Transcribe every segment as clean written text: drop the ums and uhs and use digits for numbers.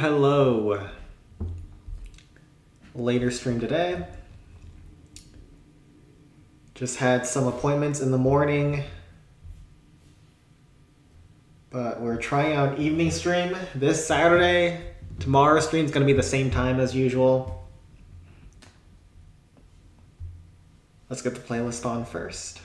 hello. Later stream today. Just had some appointments in the morning. But we're trying out evening stream this Saturday. Tomorrow's stream is going to be the same time as usual. Let's get the playlist on first.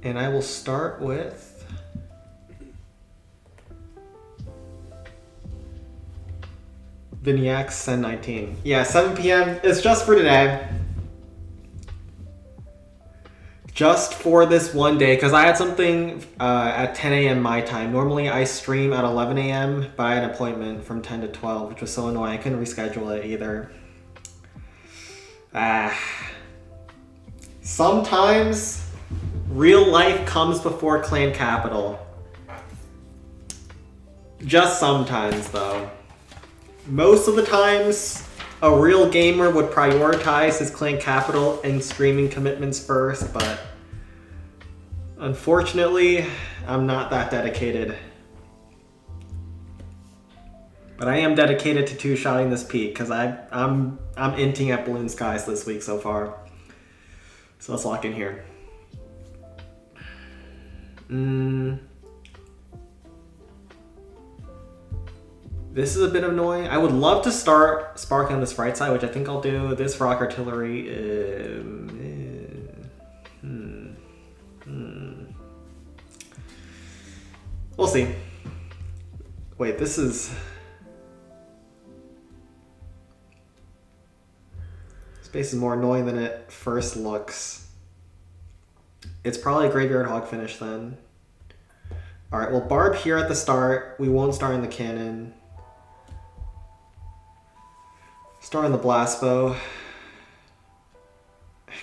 And I will start with Vignac Sen 19. Yeah, 7 p.m. It's just for today. Just for this one day, because I had something at 10 a.m. my time. Normally I stream at 11 a.m., but I had an appointment from 10 to 12, which was so annoying. I couldn't reschedule it either. Sometimes real life comes before clan capital. Just sometimes, though. Most of the times, a real gamer would prioritize his clan capital and streaming commitments first, but unfortunately, I'm not that dedicated. But I am dedicated to two-shotting this peak, because I'm inting at Balloon Skies this week so far. So let's lock in here. This is a bit annoying. I would love to start Spark on this right side, which I think I'll do. This rock artillery. We'll see. Wait, this is... Space is more annoying than it first looks. It's probably a graveyard hog finish then. Alright, well Barb here at the start. We won't start in the cannon. Start on the blast bow.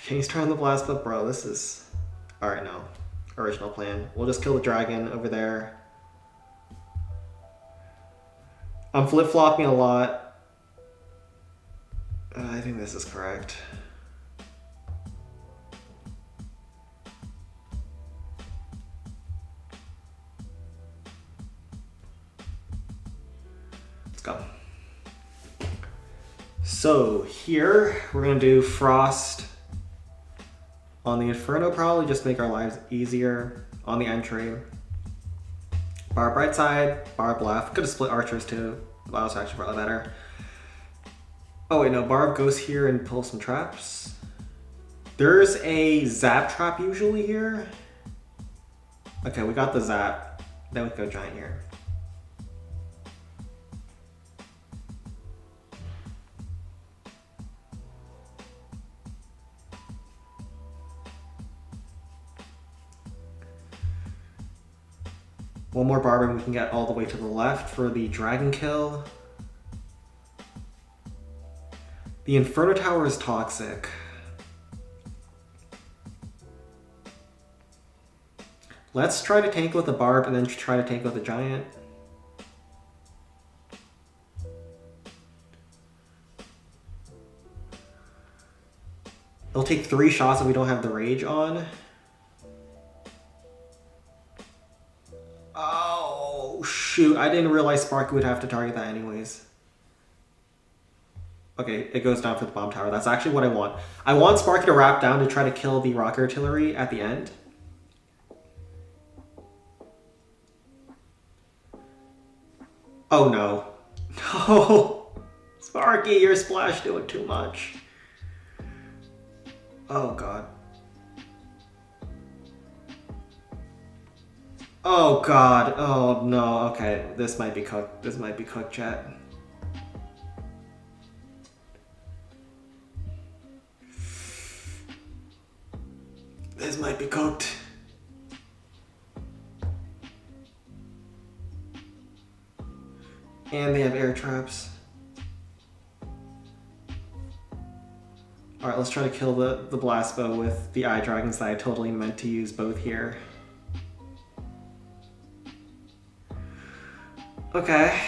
Can you start on the blast bow? Bro, this is... Alright, no. Original plan. We'll just kill the dragon over there. I'm flip-flopping a lot. I think this is correct. Let's go. So here we're gonna do Frost on the Inferno, probably just make our lives easier on the entry. Barb right side, Barb left. Could have split archers too. That was actually probably better. Oh wait, no, Barb goes here and pulls some traps. There's a zap trap usually here. Okay, we got the zap. Then we go giant here. One more Barb and we can get all the way to the left for the dragon kill. The Inferno Tower is toxic. Let's try to tank with the Barb and then try to tank with the giant. It'll take 3 shots if we don't have the rage on. Oh, shoot. I didn't realize Sparky would have to target that anyways. Okay, it goes down for the bomb tower. That's actually what I want. I want Sparky to wrap down to try to kill the rock artillery at the end. Oh no. No! Sparky, your splash doing too much. Oh god. Oh god. Oh no. Okay, this might be cooked. This might be cooked, chat. This might be cooked. And they have air traps. Alright, let's try to kill the blast bow with the eye dragons that I totally meant to use both here. Okay.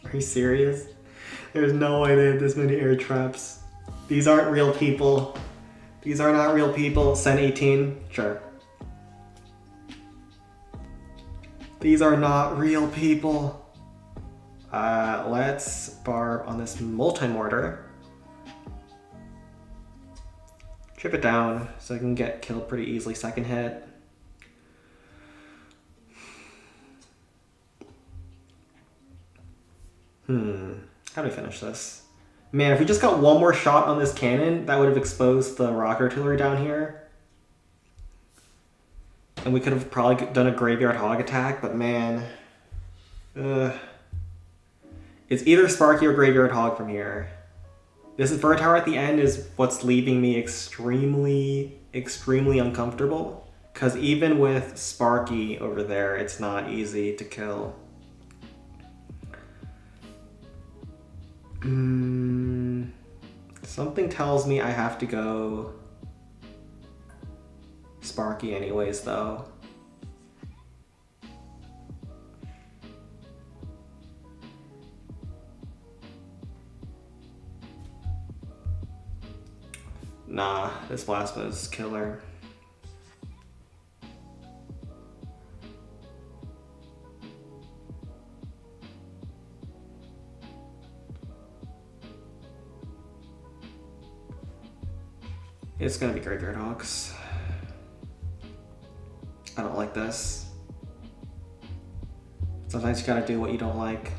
Are you serious? There's no way they have this many air traps. These aren't real people. These are not real people. Send 18? Sure. These are not real people. Let's barb on this multi-mortar. Chip it down so I can get killed pretty easily second hit. How do we finish this? Man, if we just got one more shot on this cannon, that would have exposed the rocket artillery down here. And we could have probably done a graveyard hog attack, but man. It's either Sparky or graveyard hog from here. This inferno tower at the end is what's leaving me extremely uncomfortable. Because even with Sparky over there, it's not easy to kill. Something tells me I have to go Sparky anyways, though. Nah, this plasma is killer. It's gonna be graveyard hogs. I don't like this. Sometimes you gotta do what you don't like.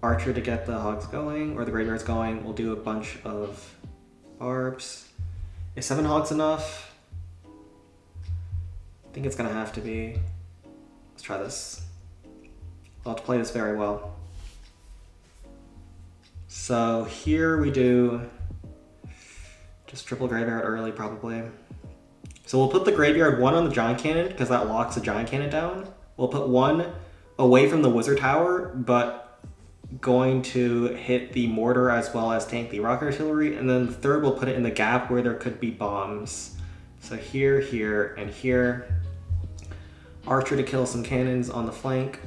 Archer to get the hogs going, or the graveyards going. We'll do a bunch of barbs. Is 7 hogs enough? I think it's gonna have to be. Let's try this. I'll have to play this very well. So here we do just triple graveyard early, probably. So we'll put the graveyard 1 on the giant cannon, because that locks the giant cannon down. We'll put 1 away from the wizard tower, but going to hit the mortar as well as tank the rocket artillery. And then the third, we'll put it in the gap where there could be bombs. So here, here, and here. Archer to kill some cannons on the flank.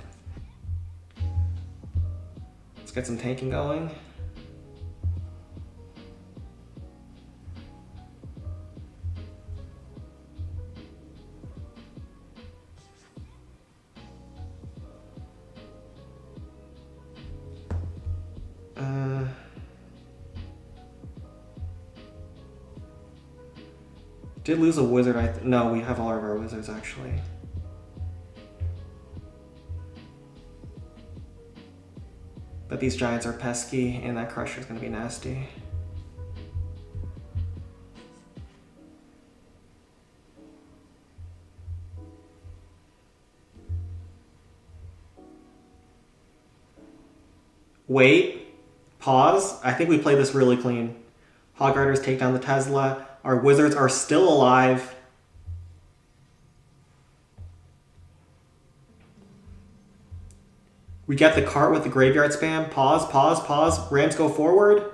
Let's get some tanking going. Did lose a wizard, no, we have all of our wizards actually. But these giants are pesky and that crusher is gonna be nasty. Wait, pause. I think we played this really clean. Hog Riders take down the Tesla. Our wizards are still alive. We get the cart with the graveyard spam. Pause, pause, pause. Rams go forward.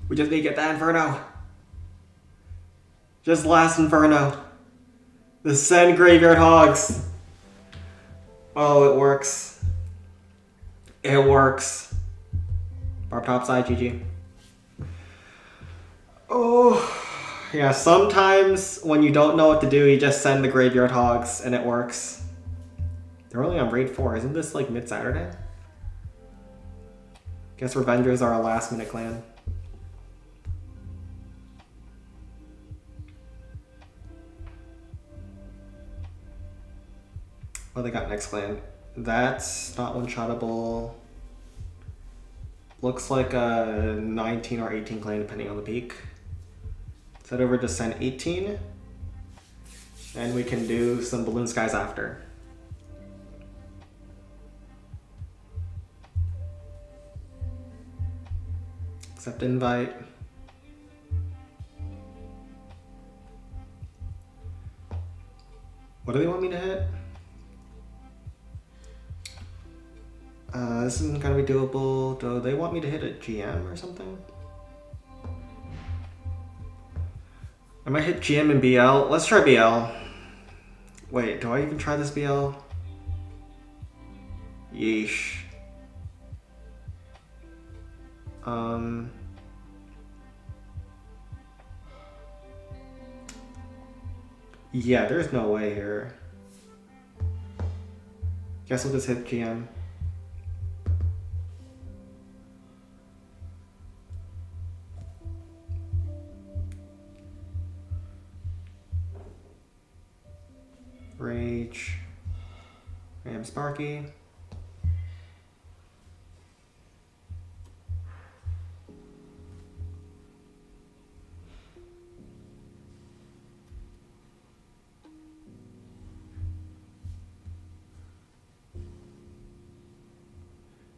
We just need to get that Inferno. Just last Inferno. The send graveyard hogs. Oh, it works. It works. Barb topside, GG. Oh, yeah, sometimes when you don't know what to do, you just send the graveyard hogs and it works. They're only on raid 4. Isn't this like mid-Saturday? Guess Revengers are a last-minute clan. What they got next clan? That's not one-shottable. Looks like a 19 or 18 clan depending on the peak. Set over to send 18. And we can do some balloon skies after. Accept invite. What do they want me to hit? This isn't gonna be doable. Do they want me to hit a GM or something? I might hit GM and BL. Let's try BL. Wait, do I even try this BL? Yeesh. Yeah, there's no way here. Guess we'll just hit GM. Rage. Ram Sparky.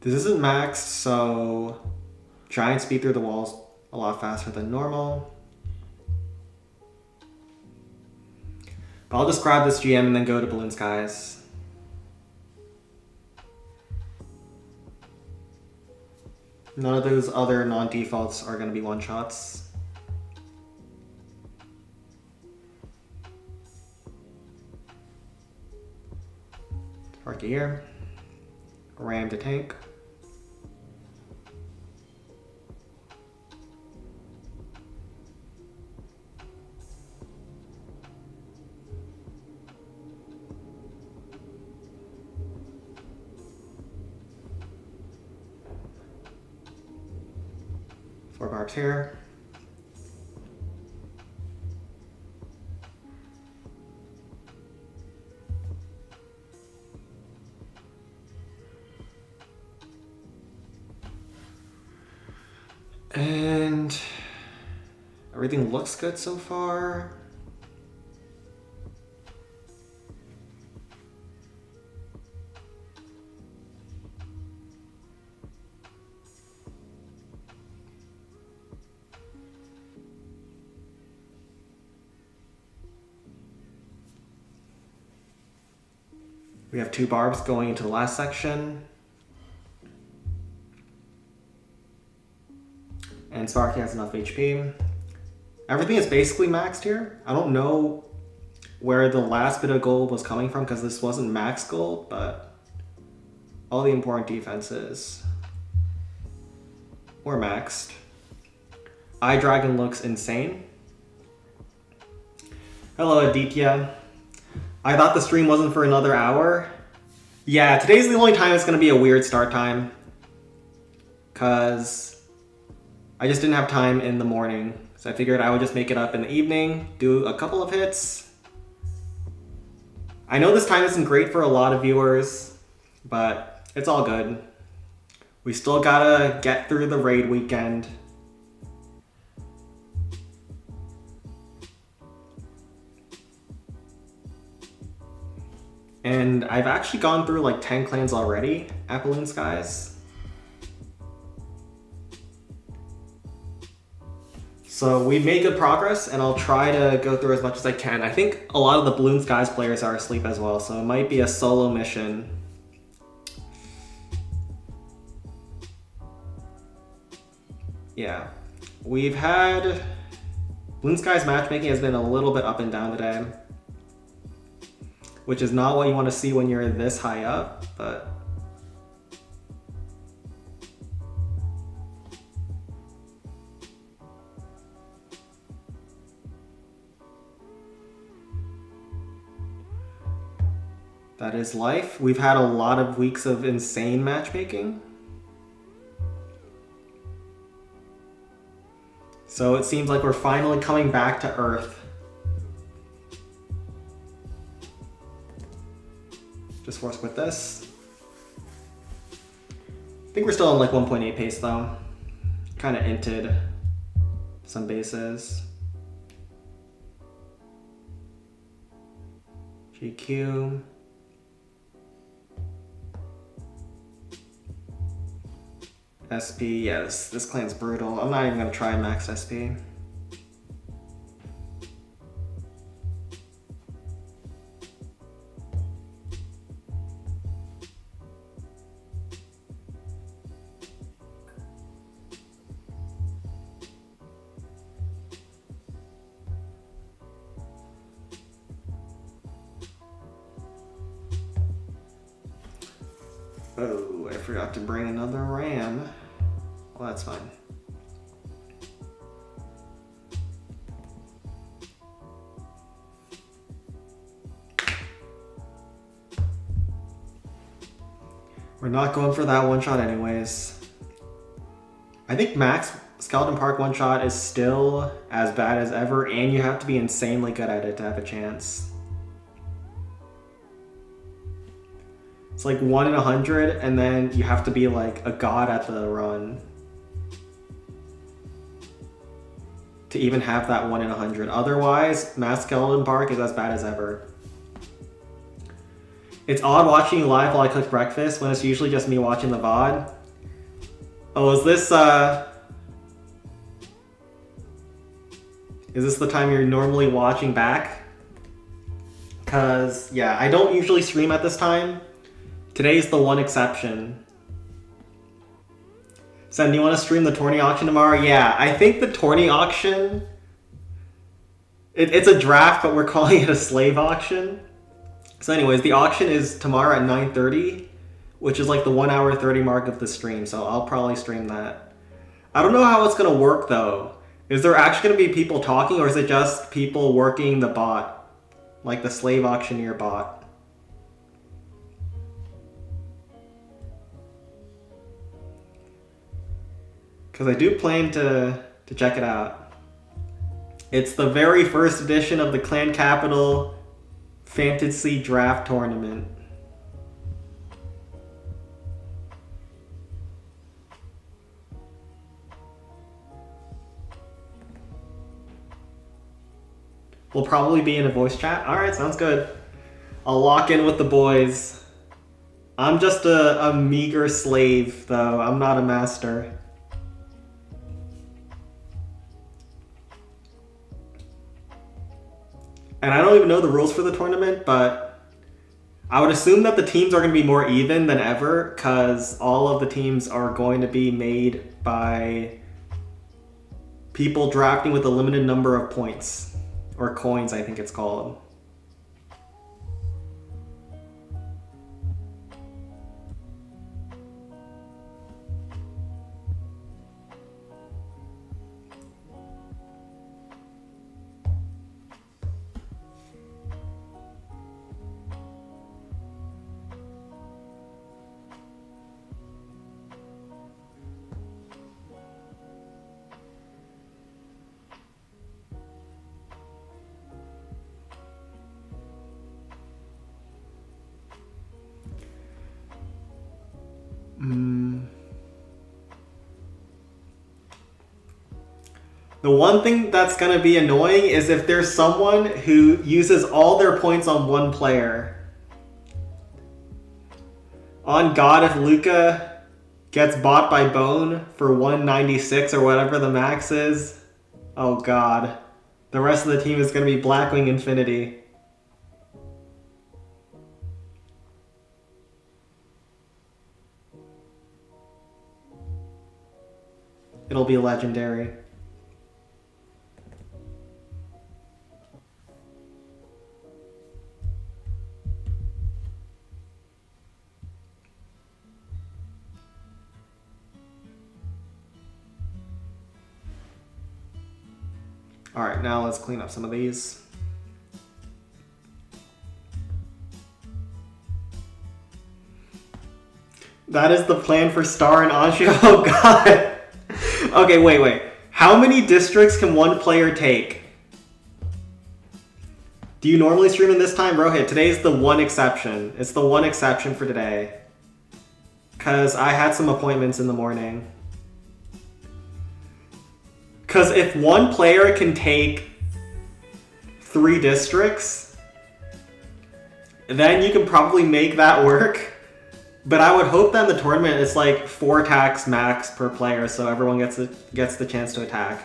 This isn't maxed, so giant speed through the walls a lot faster than normal. But I'll just grab this GM and then go to Balloon Skies. None of those other non-defaults are going to be one-shots. Sparky here. Ram to tank. 4 barbs here. And everything looks good so far. We have 2 barbs going into the last section. And Sparky has enough HP. Everything is basically maxed here. I don't know where the last bit of gold was coming from because this wasn't max gold, but all the important defenses were maxed. Eye Dragon looks insane. Hello, Aditya. I thought the stream wasn't for another hour. Yeah, today's the only time it's going to be a weird start time. Because I just didn't have time in the morning. So I figured I would just make it up in the evening, do a couple of hits. I know this time isn't great for a lot of viewers, but it's all good. We still gotta get through the raid weekend. And I've actually gone through like 10 clans already at Balloon Skies. So we made good progress and I'll try to go through as much as I can. I think a lot of the Balloon Skies players are asleep as well, so it might be a solo mission. Yeah, we've had... Balloon Skies matchmaking has been a little bit up and down today, which is not what you want to see when you're this high up, but... that is life. We've had a lot of weeks of insane matchmaking. So it seems like we're finally coming back to Earth. Just force quit this. I think we're still on like 1.8 pace though. Kind of inted some bases. GQ. SP, yes, this clan's brutal. I'm not even gonna try max SP. Oh Oh, I forgot to bring another RAM. Well, that's fine. We're not going for that one shot anyways. I think max Skeleton Park one shot is still as bad as ever, and you have to be insanely good at it to have a chance. It's like 1 in 100, and then you have to be like a god at the run to even have that 1 in 100. Otherwise, Mass Skeleton Park is as bad as ever. It's odd watching you live while I cook breakfast when it's usually just me watching the VOD. Oh, is this the time you're normally watching back? Cause yeah, I don't usually stream at this time. Today's the one exception. Sen, do you want to stream the tourney auction tomorrow? Yeah, I think the tourney auction, it's a draft, but we're calling it a slave auction. So anyways, the auction is tomorrow at 9:30, which is like the 1 hour 30 mark of the stream, so I'll probably stream that. I don't know how it's going to work though. Is there actually going to be people talking, or is it just people working the bot? Like the slave auctioneer bot? Because I do plan to check it out. It's the very first edition of the Clan Capital Fantasy Draft Tournament. We'll probably be in a voice chat. Alright, sounds good. I'll lock in with the boys. I'm just a meager slave, though. I'm not a master. And I don't even know the rules for the tournament, but I would assume that the teams are going to be more even than ever, because all of the teams are going to be made by people drafting with a limited number of points. Or coins, I think it's called. The one thing that's going to be annoying is if there's someone who uses all their points on one player. On God, if Luca gets bought by Bone for 196 or whatever the max is, oh God. The rest of the team is going to be Blackwing Infinity. It'll be legendary. Alright, now let's clean up some of these. That is the plan for Star and Anju. Oh God. Okay, wait. How many districts can one player take? Do you normally stream in this time? Rohit, today's the one exception. It's the one exception for today. Because I had some appointments in the morning. Because if one player can take 3 districts, then you can probably make that work. But I would hope that in the tournament it's like 4 attacks max per player, so everyone gets the chance to attack.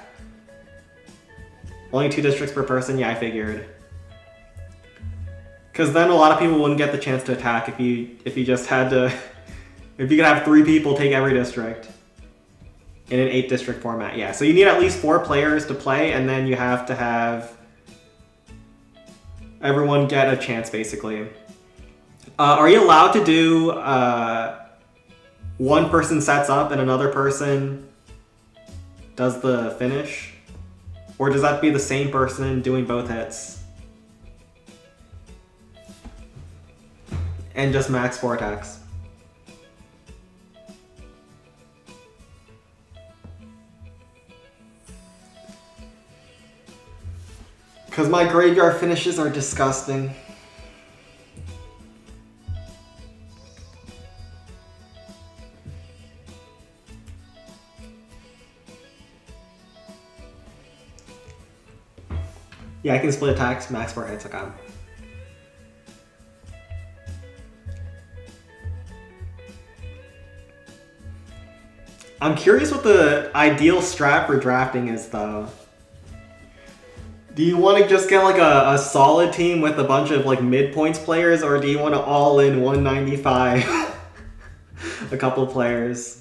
Only 2 districts per person? Yeah, I figured. Because then a lot of people wouldn't get the chance to attack if you just had to... If you could have 3 people take every district. In an 8 district format, yeah. So you need at least 4 players to play, and then you have to have everyone get a chance, basically. Are you allowed to do one person sets up and another person does the finish? Or does that have to be the same person doing both hits? And just max 4 attacks. Because my graveyard finishes are disgusting. Yeah, I can split attacks, max 4 hits, okay. I'm curious what the ideal strat for drafting is, though. Do you want to just get like a solid team with a bunch of like mid-points players, or do you want to all in 195 a couple players?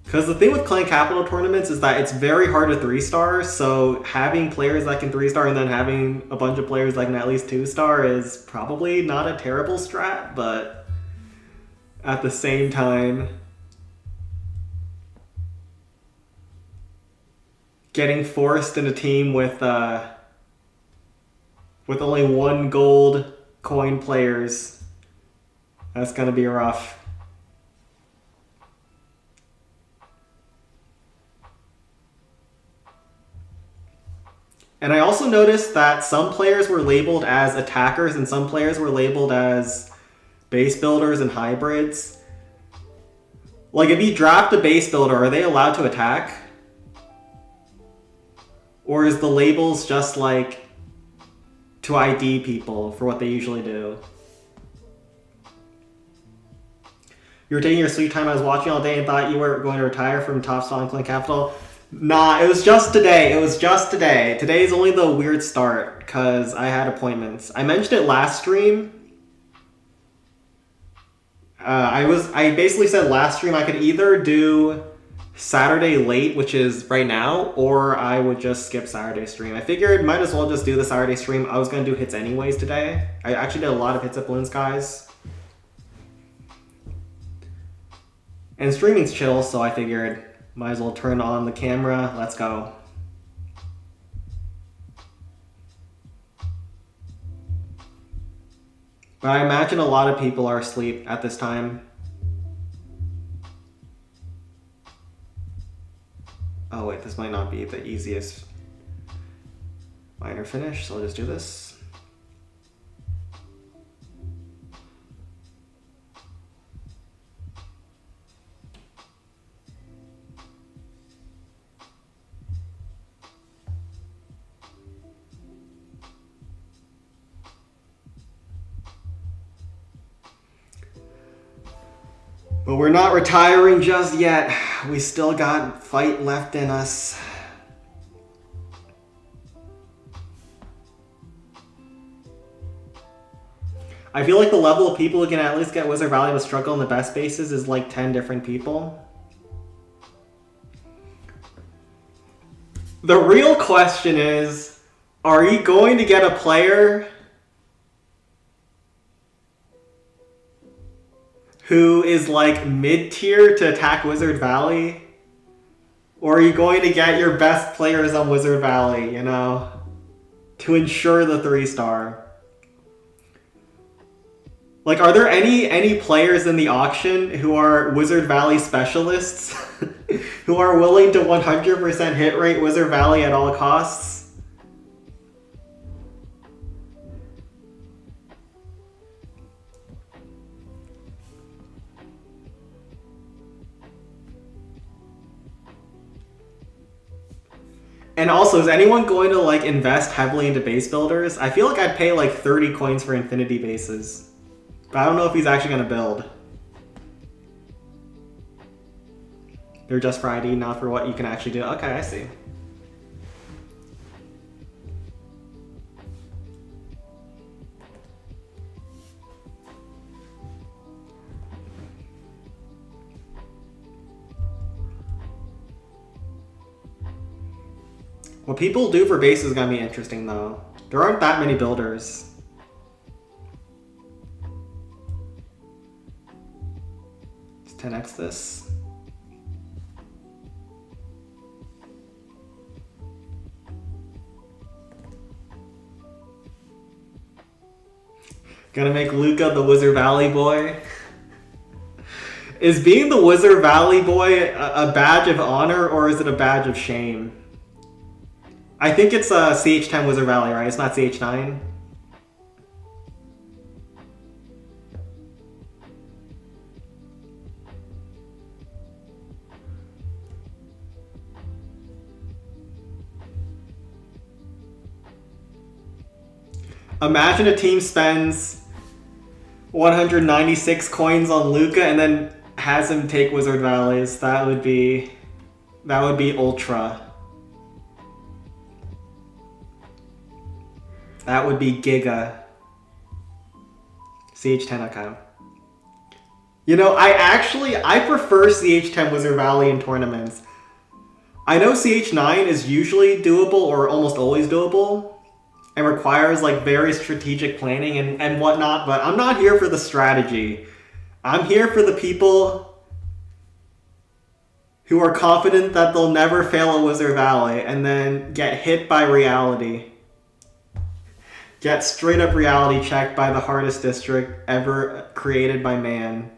Because the thing with Clan Capital tournaments is that it's very hard to 3-star, so having players that can 3-star and then having a bunch of players that can at least 2-star is probably not a terrible strat, but at the same time, getting forced in a team with only 1 gold coin players, that's gonna be rough. And I also noticed that some players were labeled as attackers and some players were labeled as base builders and hybrids. Like, if you draft a base builder, are they allowed to attack? Or is the labels just like to ID people for what they usually do? You were taking your sweet time. I was watching all day and thought you were going to retire from Top Spot and Clan Capital. Nah, it was just today. It was just today. Today's only the weird start because I had appointments. I mentioned it last stream. I basically said last stream I could either do Saturday late, which is right now, or I would just skip Saturday stream. I figured might as well just do the Saturday stream. I was going to do hits anyways today. I actually did a lot of hits at Balloon Skies. And streaming's chill, so I figured might as well turn on the camera. Let's go. But I imagine a lot of people are asleep at this time. Oh wait, this might not be the easiest minor finish, so I'll just do this. But we're not retiring just yet. We still got fight left in us. I feel like the level of people who can at least get Wizard Valley to struggle in the best bases is like 10 different people. The real question is, are you going to get a player who is like mid-tier to attack Wizard Valley? Or are you going to get your best players on Wizard Valley, you know, to ensure the 3-star? Like, are there any players in the auction who are Wizard Valley specialists who are willing to 100% hit rate Wizard Valley at all costs? And also, is anyone going to like invest heavily into base builders? I feel like I'd pay like 30 coins for infinity bases. But I don't know if he's actually going to build. They're just for ID, not for what you can actually do. Okay, I see. What people do for base is going to be interesting, though. There aren't that many builders. 10x this. Gonna make Luca the Wizard Valley boy. Is being the Wizard Valley boy a badge of honor or is it a badge of shame? I think it's CH10 Wizard Valley, right? It's not CH9. Imagine a team spends 196 coins on Luca and then has him take Wizard Valleys. That would be ultra. That would be giga. CH10 account. You know, I prefer CH10 Wizard Valley in tournaments. I know CH9 is usually doable or almost always doable and requires like very strategic planning and whatnot, but I'm not here for the strategy. I'm here for the people who are confident that they'll never fail a Wizard Valley and then get hit by reality. Get straight up reality checked by the hardest district ever created by man.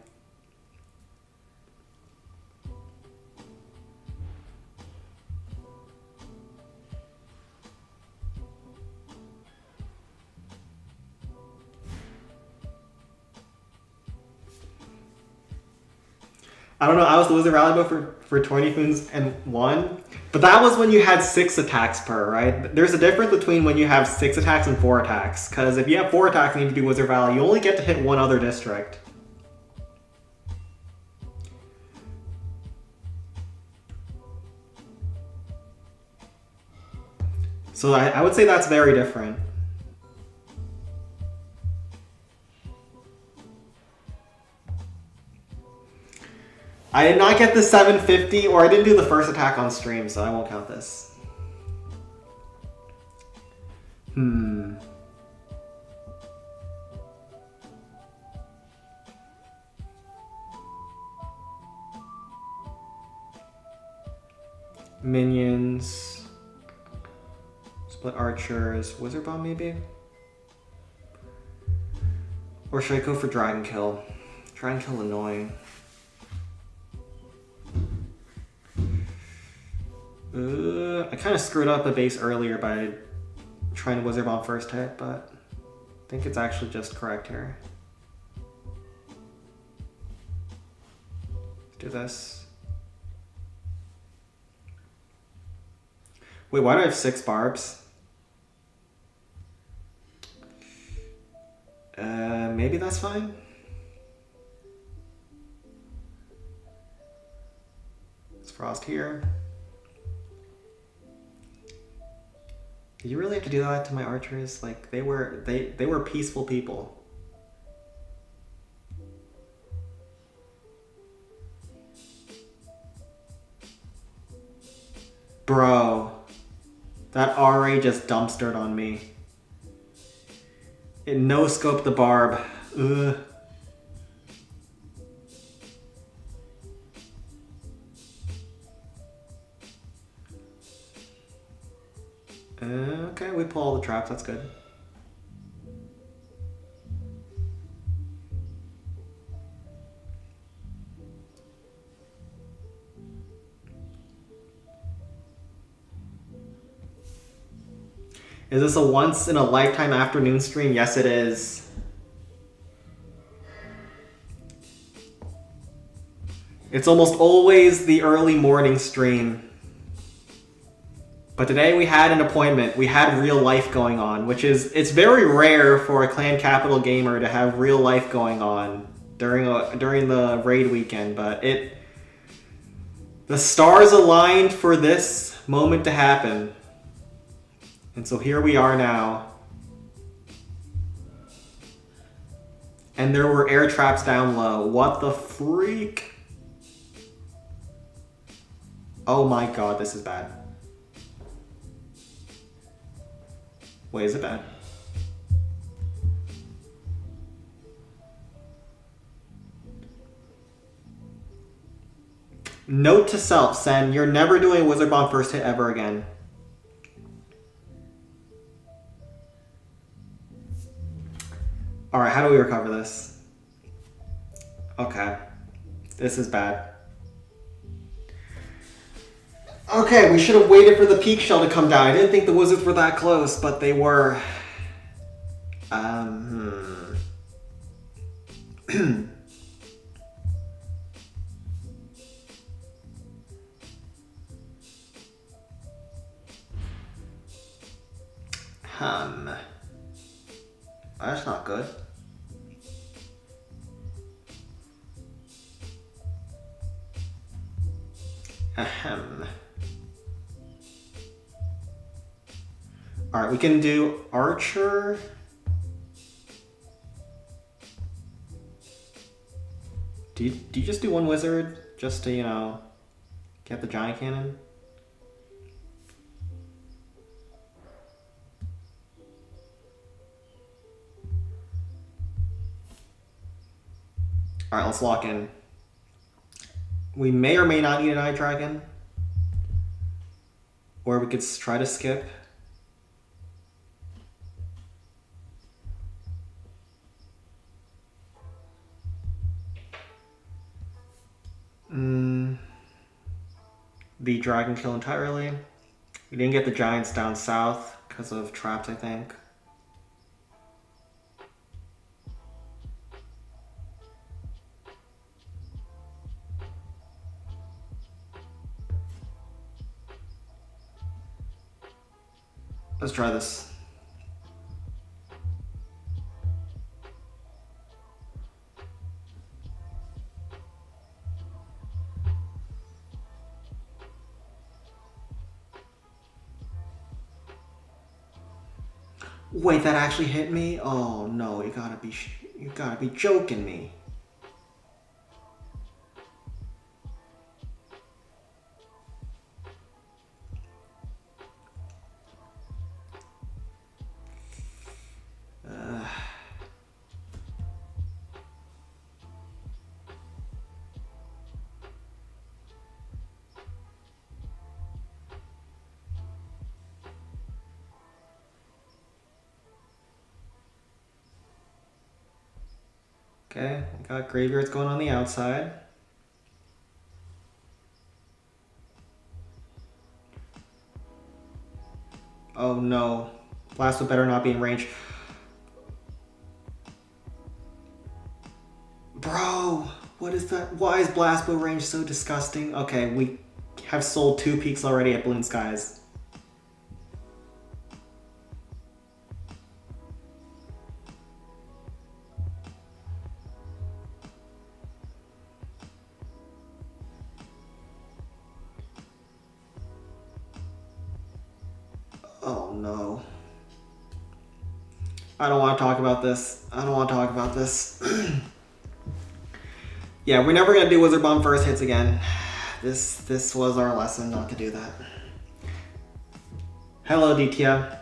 I don't know, I was the Wizard Valley boy for 20 Foons and won. But that was when you had 6 attacks per, right? There's a difference between when you have 6 attacks and 4 attacks. Because if you have 4 attacks and you do Wizard Valley, you only get to hit one other district. So I would say that's very different. I did not get the 750, or I didn't do the first attack on stream, so I won't count this. Minions. Split archers. Wizard bomb, maybe? Or should I go for Dragon Kill? Dragon Kill annoying. I kind of screwed up the base earlier by trying to Wizard Bomb first hit, but I think it's actually just correct here. Let's do this. Wait, why do I have 6 barbs? Maybe that's fine. Let's Frost here. Did you really have to do that to my archers? Like they were peaceful people. Bro, that RA just dumpstered on me. It no-scoped the barb. Ugh. Okay, we pull all the traps, that's good. Is this a once in a lifetime afternoon stream? Yes, it is. It's almost always the early morning stream. But today we had an appointment. We had real life going on, which is, it's very rare for a Clan Capital gamer to have real life going on during the raid weekend, but the stars aligned for this moment to happen. And so here we are now. And there were air traps down low. What the freak? Oh my god, this is bad. Wait, is it bad? Note to self, Sen, you're never doing a Wizard Bomb first hit ever again. Alright, how do we recover this? Okay. This is bad. Okay, we should have waited for the peak shell to come down. I didn't think the wizards were that close, but they were. That's not good. Ahem. Alright, we can do Archer. Do you just do one wizard just to, you know, get the giant cannon? Alright, let's lock in. We may or may not need an Eye Dragon. Or we could try to skip. The dragon kill entirely. We didn't get the giants down south because of traps, I think. Let's try this. Wait, that actually hit me? Oh no, you gotta be joking me. Okay, we got graveyards going on the outside. Oh no. Blast better not be in range. Bro, what is that? Why is Blast Bow range so disgusting? Okay, we have sold 2 peaks already at Balloon Skies. Oh no. I don't want to talk about this. I don't want to talk about this. Yeah, we're never going to do Wizard Bomb first hits again. This was our lesson not to do that. Hello, Ditya.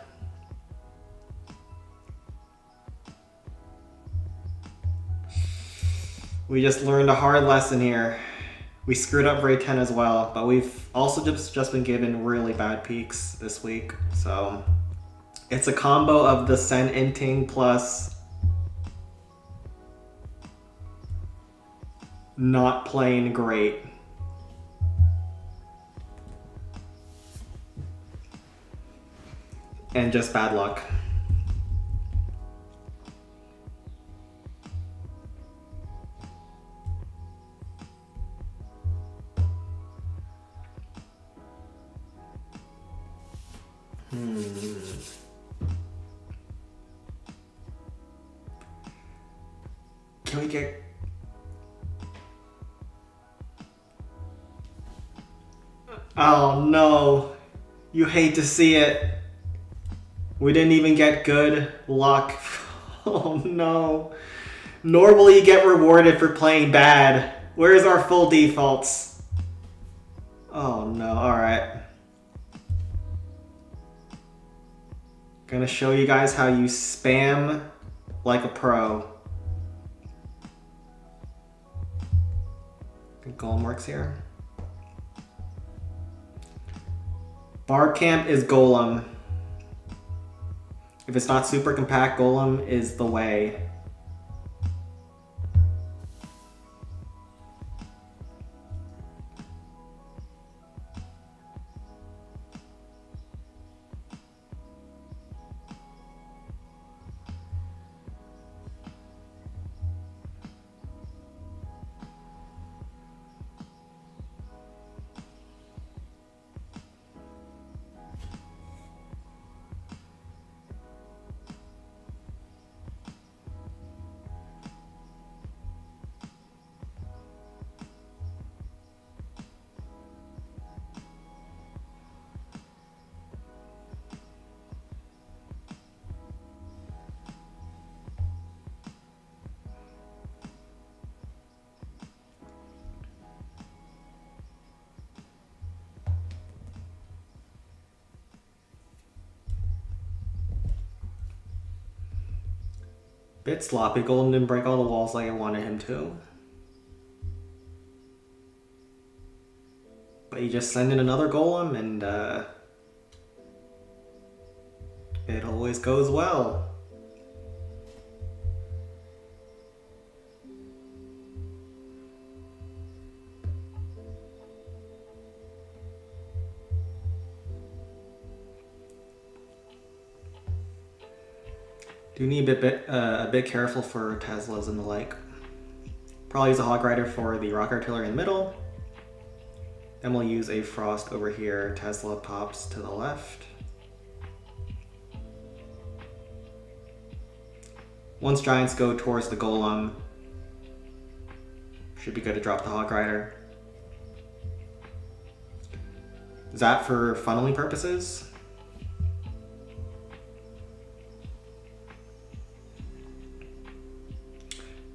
We just learned a hard lesson here. We screwed up Raid 10 as well, but we've also just been given really bad peaks this week. So it's a combo of the Sen Inting plus not playing great. And just bad luck. Can we get... Oh no, you hate to see it. We didn't even get good luck. Oh no. Normally you get rewarded for playing bad. Where's our full defaults? Oh no, alright. Gonna show you guys how you spam like a pro. Good golem works here. Barb camp is Golem. If it's not super compact, Golem is the way. Bit sloppy. Golem didn't break all the walls like I wanted him to. But you just send in another Golem and it always goes well. Do need a bit careful for Teslas and the like. Probably use a Hog Rider for the Rock Artillery in the middle. Then we'll use a Frost over here. Tesla pops to the left. Once Giants go towards the Golem, should be good to drop the Hog Rider. Zap for funneling purposes.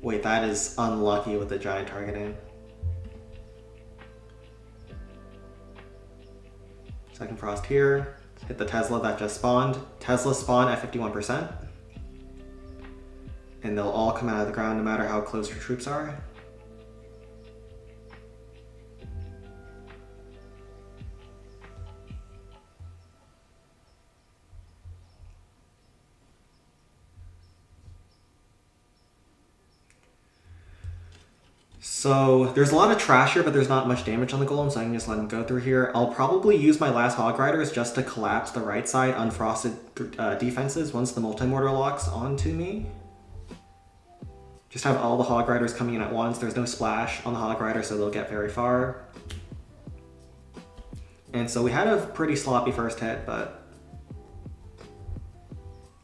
Wait, that is unlucky with the Giant targeting. Second Frost here. Hit the Tesla that just spawned. Tesla spawn at 51%. And they'll all come out of the ground no matter how close your troops are. So there's a lot of trash here, but there's not much damage on the Golem, so I can just let him go through here. I'll probably use my last Hog Riders just to collapse the right side unfrosted defenses once the multi-mortar locks onto me. Just have all the Hog Riders coming in at once. There's no splash on the Hog Rider, so they'll get very far. And so we had a pretty sloppy first hit, but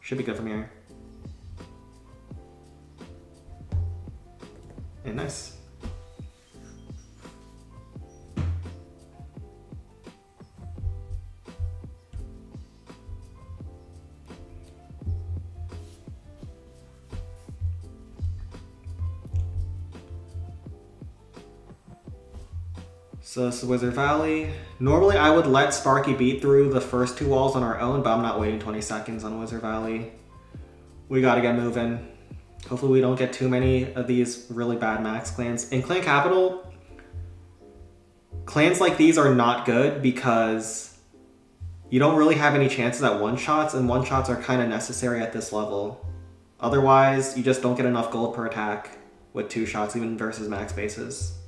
should be good from here. And nice. So this is Wizard Valley. Normally I would let Sparky beat through the first two walls on our own, but I'm not waiting 20 seconds on Wizard Valley. We gotta get moving. Hopefully we don't get too many of these really bad max clans. In Clan Capital, clans like these are not good because you don't really have any chances at one-shots, and one-shots are kind of necessary at this level. Otherwise, you just don't get enough gold per attack with 2 shots, even versus max bases.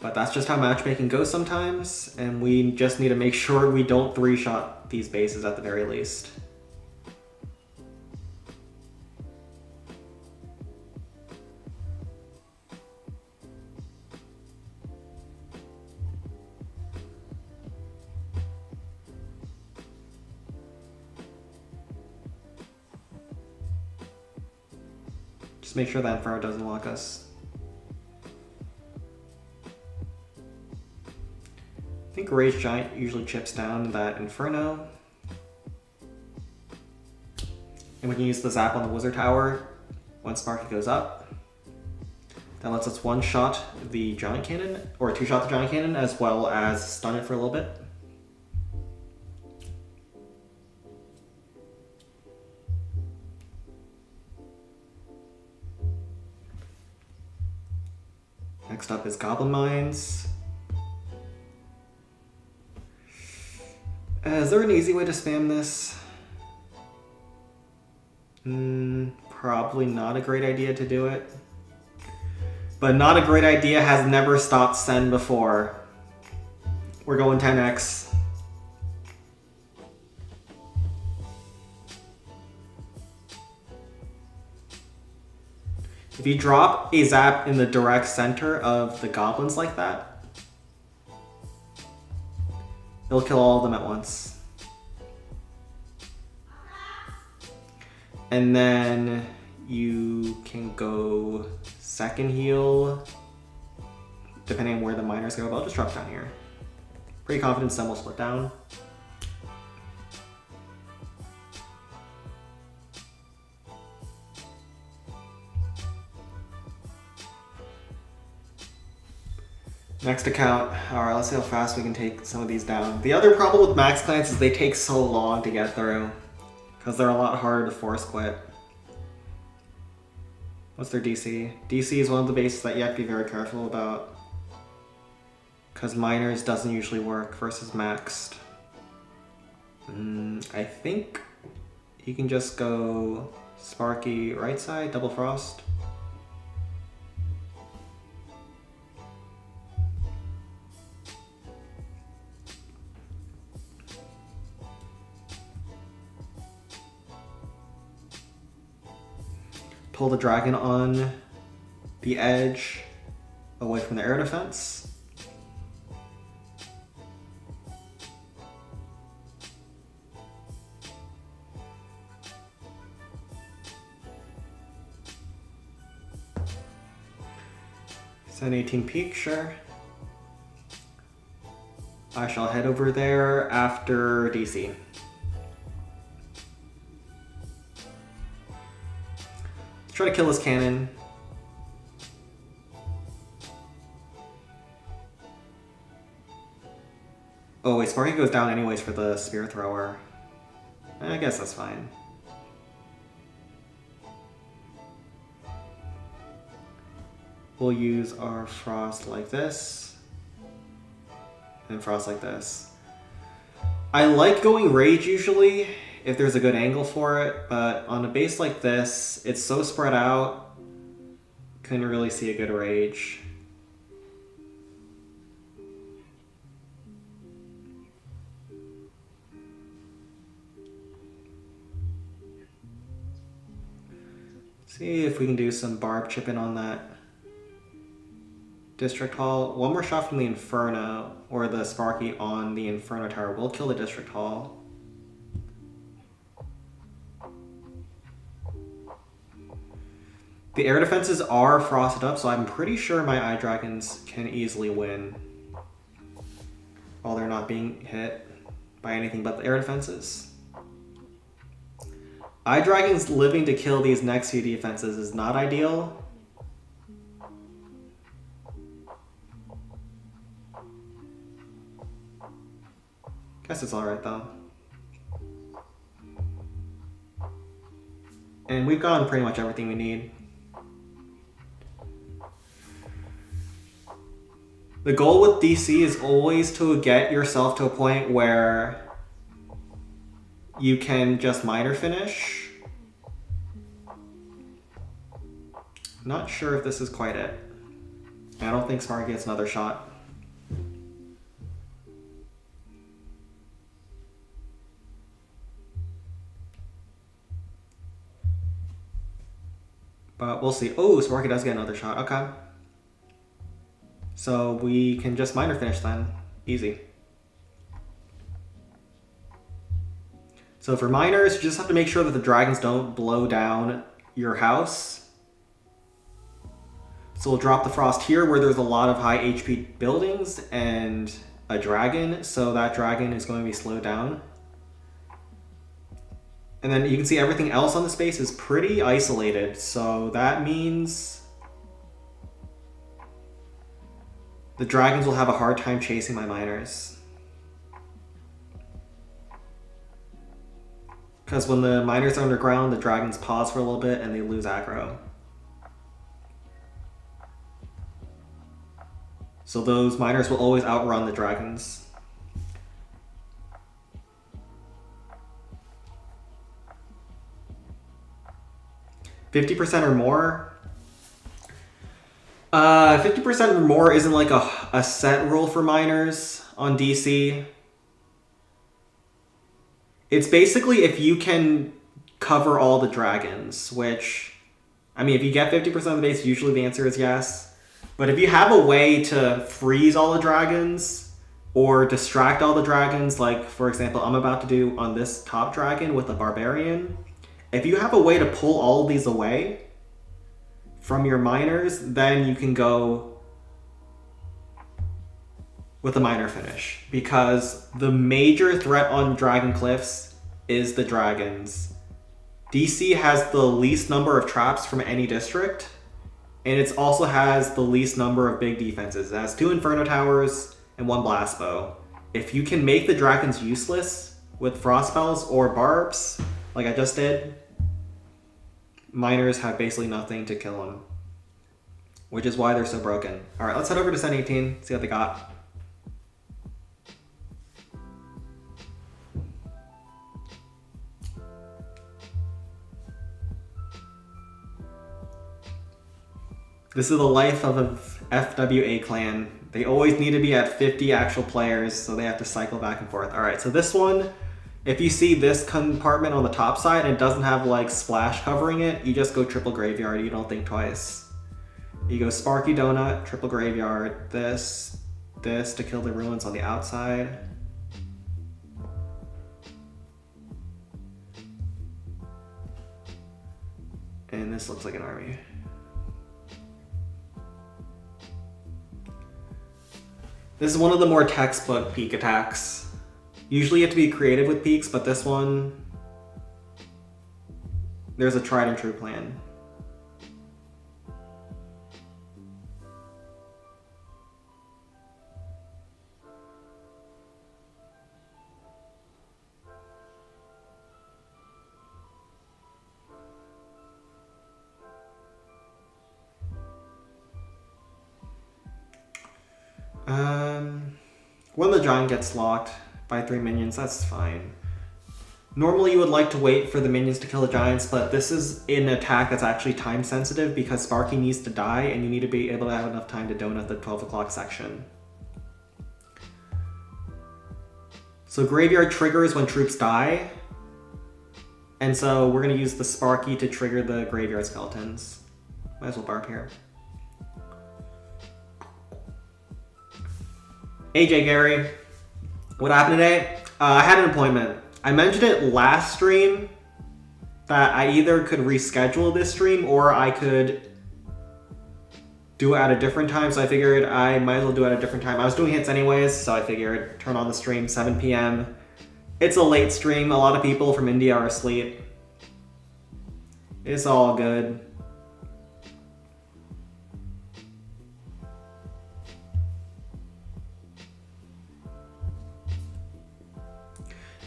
But that's just how matchmaking goes sometimes, and we just need to make sure we don't 3-shot these bases at the very least. Just make sure that Inferno doesn't lock us. I think Rage Giant usually chips down that Inferno. And we can use the Zap on the Wizard Tower once Sparky goes up. That lets us 1-shot the Giant Cannon, or 2-shot the Giant Cannon, as well as stun it for a little bit. Next up is Goblin Mines. Is there an easy way to spam this? Probably not a great idea to do it. But not a great idea has never stopped send before. We're going 10x. If you drop a zap in the direct center of the goblins like that, it'll kill all of them at once. And then you can go second heal, depending on where the miners go, but I'll just drop down here. Pretty confident some will split down. Next account. Alright, let's see how fast we can take some of these down. The other problem with max clans is they take so long to get through, because they're a lot harder to force quit. What's their DC? DC is one of the bases that you have to be very careful about, because miners doesn't usually work versus maxed. I think you can just go Sparky right side, double frost. Pull the dragon on the edge away from the air defense. Send 18 peak, sure. I shall head over there after DC. Try to kill this cannon. Oh wait, Sparky goes down anyways for the spear thrower. I guess that's fine. We'll use our frost like this, and frost like this. I like going rage usually, if there's a good angle for it, but on a base like this, it's so spread out, couldn't really see a good rage. See if we can do some barb chipping on that district hall. One more shot from the Inferno, or the Sparky on the Inferno tower will kill the district hall. The air defenses are frosted up, so I'm pretty sure my eye dragons can easily win while they're not being hit by anything but the air defenses. Eye dragons living to kill these next few defenses is not ideal. Guess it's alright though. And we've gotten pretty much everything we need. The goal with DC is always to get yourself to a point where you can just miner finish. Not sure if this is quite it. I don't think Smart gets another shot. But we'll see. Oh, Sparky does get another shot. Okay. So we can just miner finish then. Easy. So for miners, you just have to make sure that the dragons don't blow down your house. So we'll drop the frost here where there's a lot of high HP buildings and a dragon. So that dragon is going to be slowed down. And then you can see everything else on the space is pretty isolated. So that means the dragons will have a hard time chasing my miners. Because when the miners are underground, the dragons pause for a little bit and they lose aggro. So those miners will always outrun the dragons. 50% or more. 50% or more isn't like a set rule for miners on DC. It's basically if you can cover all the dragons, which, I mean, if you get 50% of the base, usually the answer is yes. But if you have a way to freeze all the dragons or distract all the dragons, like, for example, I'm about to do on this top dragon with the barbarian, if you have a way to pull all of these away from your miners, then you can go with a miner finish. Because the major threat on Dragon Cliffs is the dragons. DC has the least number of traps from any district, and it also has the least number of big defenses. It has 2 Inferno Towers and 1 Blast Bow. If you can make the dragons useless with frost spells or barbs, like I just did, miners have basically nothing to kill them, which is why they're so broken. All right, let's head over to Sen 18, see what they got. This is the life of a FWA clan. They always need to be at 50 actual players, so they have to cycle back and forth. All right, so this one, if you see this compartment on the top side and it doesn't have like splash covering it, you just go triple graveyard. You don't think twice. You go Sparky Donut, triple graveyard, this to kill the ruins on the outside. And this looks like an army. This is one of the more textbook peak attacks. Usually you have to be creative with peaks, but this one, there's a tried and true plan. When the giant gets locked by 3 minions, that's fine. Normally you would like to wait for the minions to kill the giants, but this is an attack that's actually time sensitive because Sparky needs to die and you need to be able to have enough time to donut the 12 o'clock section. So graveyard triggers when troops die, and so we're going to use the Sparky to trigger the graveyard skeletons. Might as well barb here. AJ Gary, what happened today? I had an appointment. I mentioned it last stream that I either could reschedule this stream or I could do it at a different time, so I figured I might as well do it at a different time. I was doing hits anyways, so I figured turn on the stream, 7 p.m. It's a late stream. A lot of people from India are asleep. It's all good.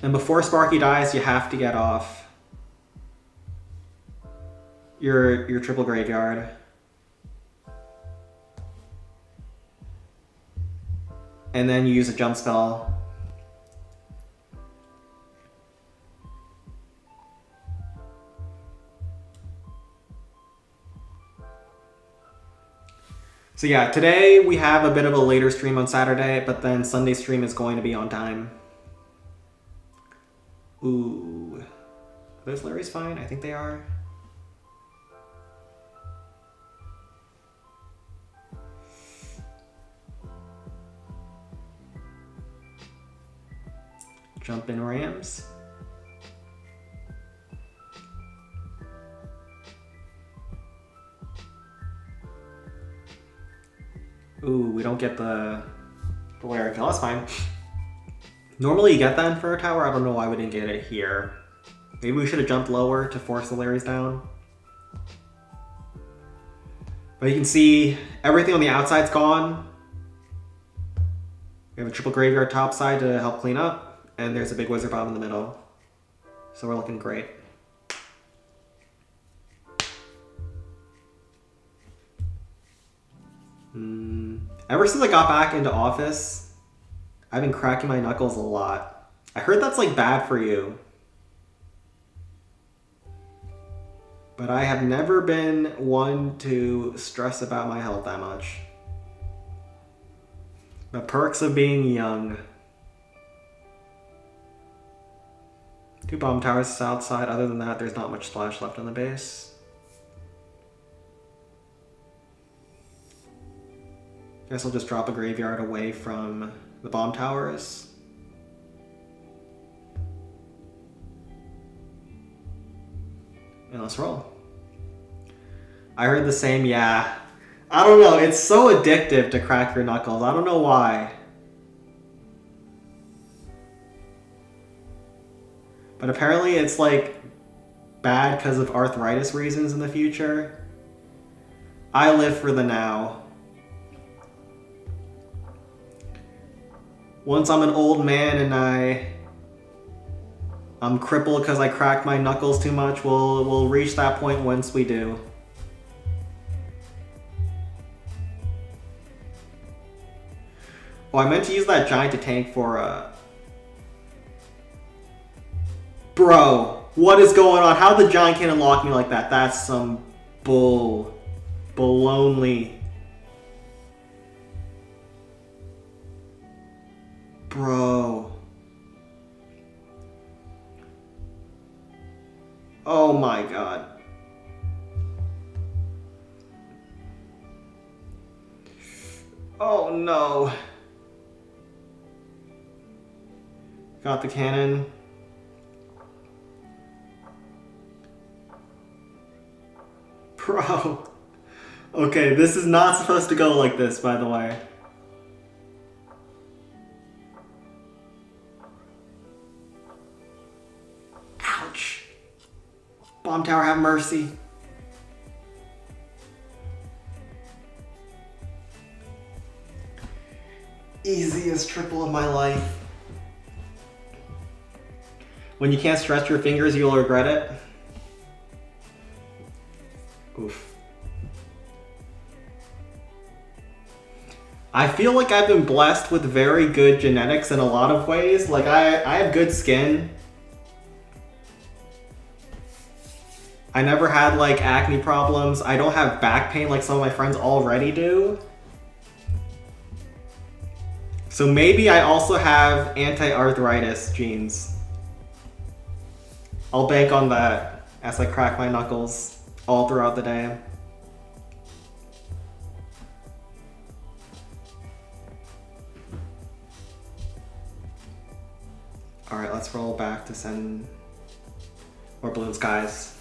And before Sparky dies, you have to get off your triple graveyard. And then you use a jump spell. So yeah, today we have a bit of a later stream on Saturday, but then Sunday stream is going to be on time. Ooh. Are those Larry's fine? I think they are. Jump in Rams. Ooh, we don't get the Larry kill. That's fine. Normally you get that in Inferno Tower. I don't know why we didn't get it here. Maybe we should have jumped lower to force the Larrys down. But you can see everything on the outside's gone. We have a triple graveyard top side to help clean up. And there's a big wizard bomb in the middle. So we're looking great. Ever since I got back into office, I've been cracking my knuckles a lot. I heard that's like bad for you. But I have never been one to stress about my health that much. The perks of being young. 2 bomb towers south side. Other than that, there's not much splash left on the base. Guess I'll just drop a graveyard away from the bomb towers. And let's roll. I heard the same, yeah. I don't know, it's so addictive to crack your knuckles. I don't know why. But apparently it's like bad because of arthritis reasons in the future. I live for the now. Once I'm an old man and I'm crippled because I cracked my knuckles too much, we'll reach that point once we do. Oh, I meant to use that giant to tank for Bro, what is going on? How the giant can't unlock me like that? That's some baloney. Bro. Oh my god. Oh no. Got the cannon. Bro. Okay, this is not supposed to go like this, by the way. Ouch. Bomb tower, have mercy. Easiest triple of my life. When you can't stretch your fingers, you'll regret it. Oof. I feel like I've been blessed with very good genetics in a lot of ways. Like, I have good skin. I never had, like, acne problems. I don't have back pain like some of my friends already do. So maybe I also have anti-arthritis genes. I'll bank on that as I crack my knuckles all throughout the day. Alright, let's roll back to send more balloon skies.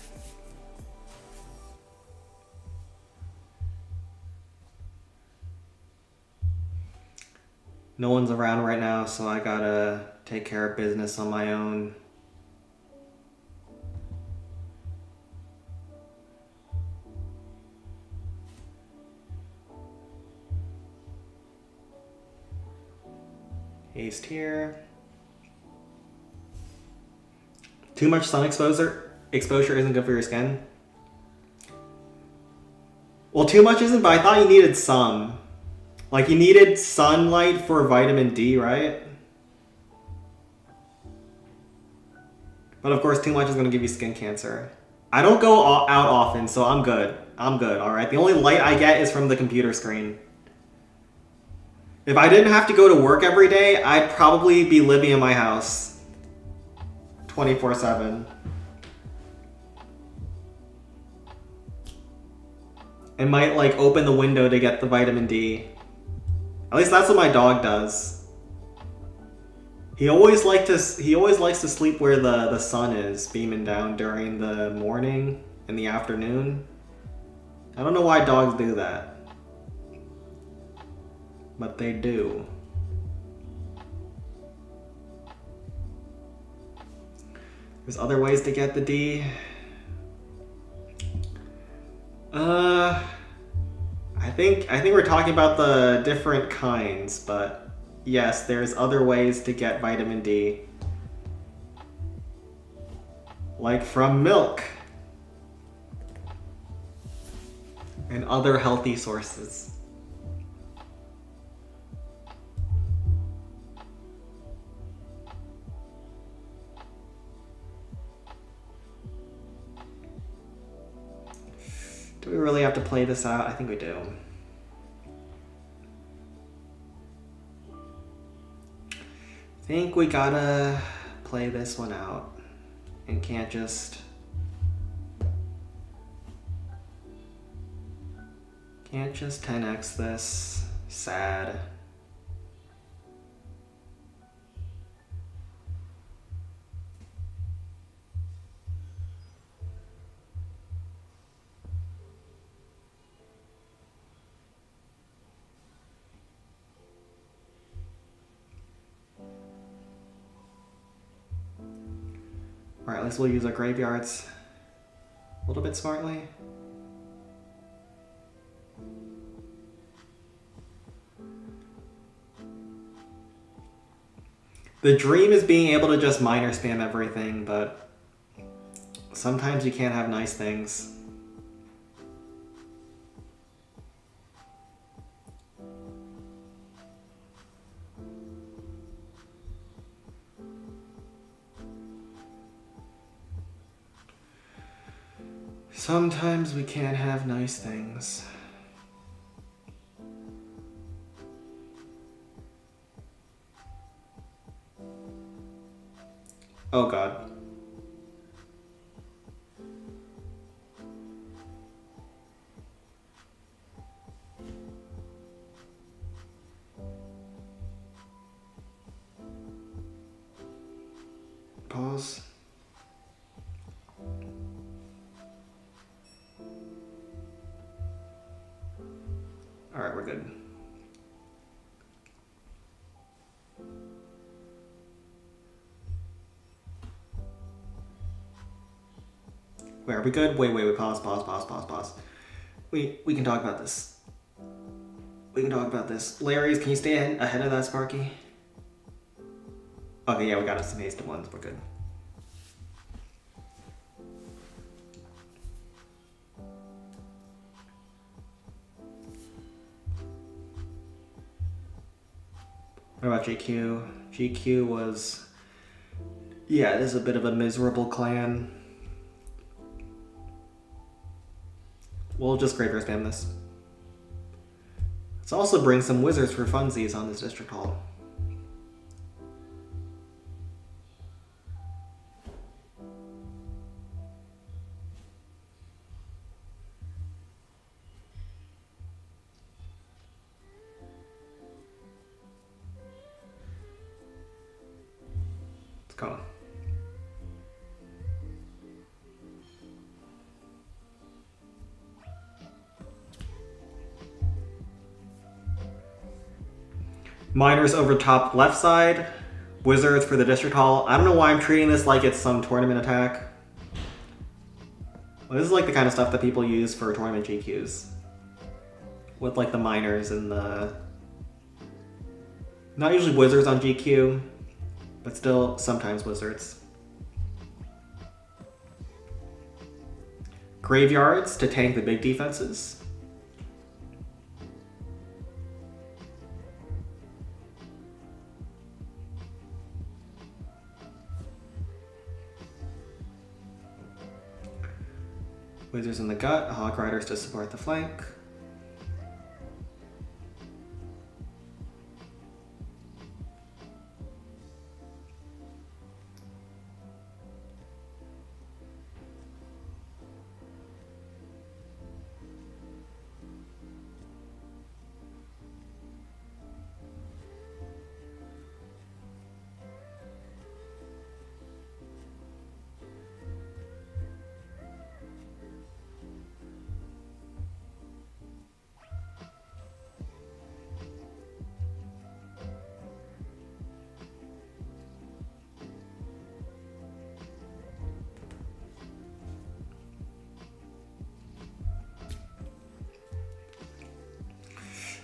No one's around right now, so I gotta take care of business on my own. Haste here. Too much sun exposure isn't good for your skin. Well, too much isn't, but I thought you needed some. Like, you needed sunlight for vitamin D, right? But of course, too much is going to give you skin cancer. I don't go out often, so I'm good. I'm good, alright? The only light I get is from the computer screen. If I didn't have to go to work every day, I'd probably be living in my house 24/7. And might, like, open the window to get the vitamin D. At least that's what my dog does. He always likes to sleep where the sun is beaming down during the morning and the afternoon. I don't know why dogs do that. But they do. There's other ways to get the D. I think we're talking about the different kinds, but yes, there's other ways to get vitamin D. Like from milk. And other healthy sources. we really have to play this out? I think we do. I think we gotta play this one out and can't just 10x this. Sad. Alright, at least we'll use our graveyards a little bit smartly. The dream is being able to just minor spam everything, but sometimes you can't have nice things. Sometimes we can't have nice things. Oh god. Pause. Alright, we're good. Wait, are we good? Wait, pause. We can talk about this. We can talk about this. Larry's, can you stay ahead of that, Sparky? Okay, yeah, we got us some hasted ones. We're good. What about GQ? GQ was... Yeah, this is a bit of a miserable clan. We'll just graveyard spam this. Let's also bring some wizards for funsies on this district hall. Let's go. Miners over top left side, wizards for the district hall. I don't know why I'm treating this like it's some tournament attack. Well, this is like the kind of stuff that people use for tournament GQs. With like the miners and the... Not usually wizards on GQ, but still sometimes wizards. Graveyards to tank the big defenses. Wizards in the gut, Hog Riders to support the flank.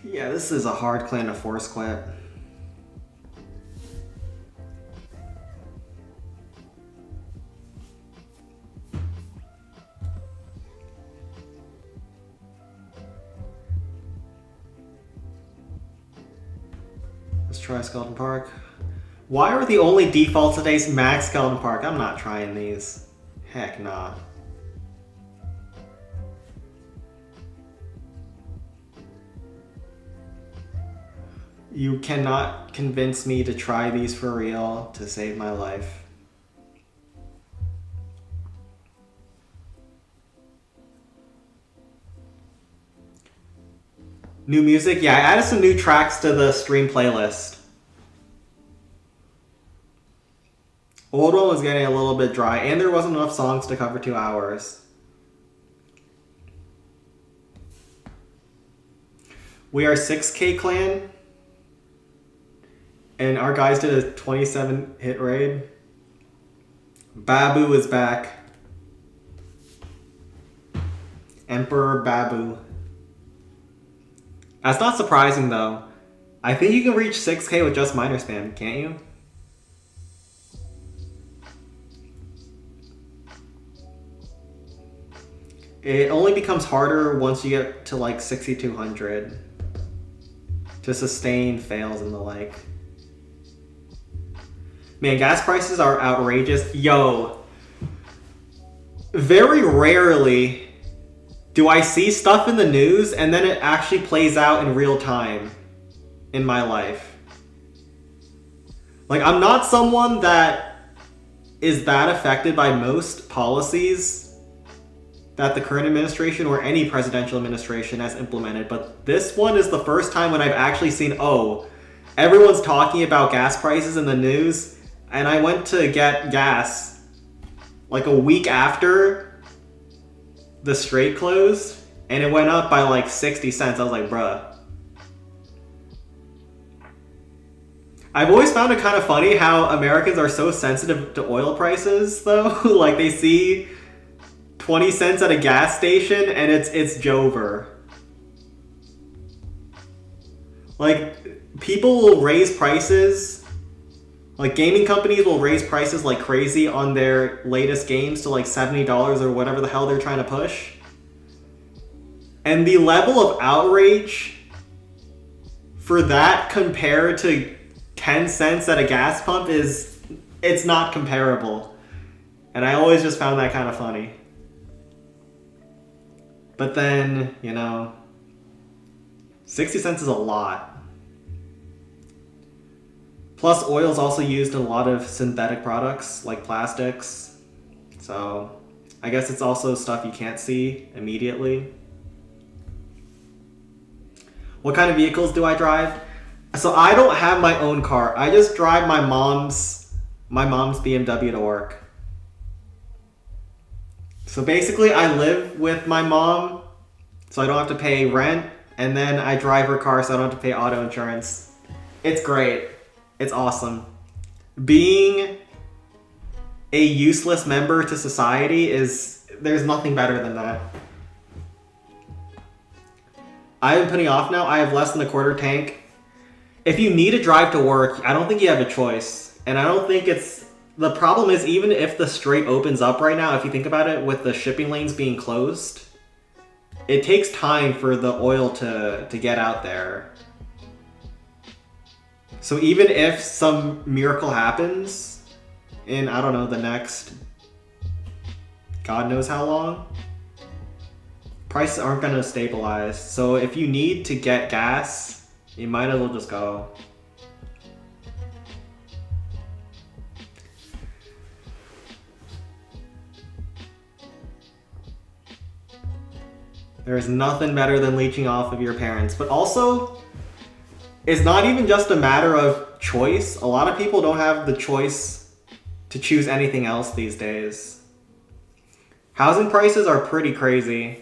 Yeah, this is a hard clan to force quit. Let's try Skeleton Park. Why are the only defaults today Max Skeleton Park? I'm not trying these. Heck nah. You cannot convince me to try these for real to save my life. New music? Yeah, I added some new tracks to the stream playlist. Old one was getting a little bit dry, and there wasn't enough songs to cover 2 hours. We are 6K clan, and our guys did a 27 hit raid. Babu is back. Emperor Babu. That's not surprising though. I think you can reach 6K with just minor spam, can't you? It only becomes harder once you get to like 6200 to sustain fails and the like. Man, gas prices are outrageous. Yo, very rarely do I see stuff in the news and then it actually plays out in real time in my life. Like, I'm not someone that is that affected by most policies that the current administration or any presidential administration has implemented, but this one is the first time when I've actually seen, oh, everyone's talking about gas prices in the news, and I went to get gas like a week after the Strait closed, and it went up by like 60 cents. I was like, bruh. I've always found it kind of funny how Americans are so sensitive to oil prices, though. Like, they see 20 cents at a gas station, and it's Jover. Like, people will raise prices. Like, gaming companies will raise prices like crazy on their latest games to like $70 or whatever the hell they're trying to push. And the level of outrage for that compared to 10 cents at a gas pump it's not comparable. And I always just found that kind of funny. But then, 60 cents is a lot. Plus, oil is also used in a lot of synthetic products, like plastics. So, I guess it's also stuff you can't see immediately. What kind of vehicles do I drive? So, I don't have my own car. I just drive my mom's BMW to work. So, basically, I live with my mom, so I don't have to pay rent. And then I drive her car, so I don't have to pay auto insurance. It's great. It's awesome. Being a useless member to society there's nothing better than that. I'm putting off now. I have less than a quarter tank. If you need to drive to work, I don't think you have a choice. And I don't think the problem is, even if the Strait opens up right now, if you think about it, with the shipping lanes being closed, it takes time for the oil to get out there. So even if some miracle happens in, I don't know, the next God knows how long, prices aren't going to stabilize. So if you need to get gas, you might as well just go. There's nothing better than leeching off of your parents. But also, it's not even just a matter of choice. A lot of people don't have the choice to choose anything else these days. Housing prices are pretty crazy.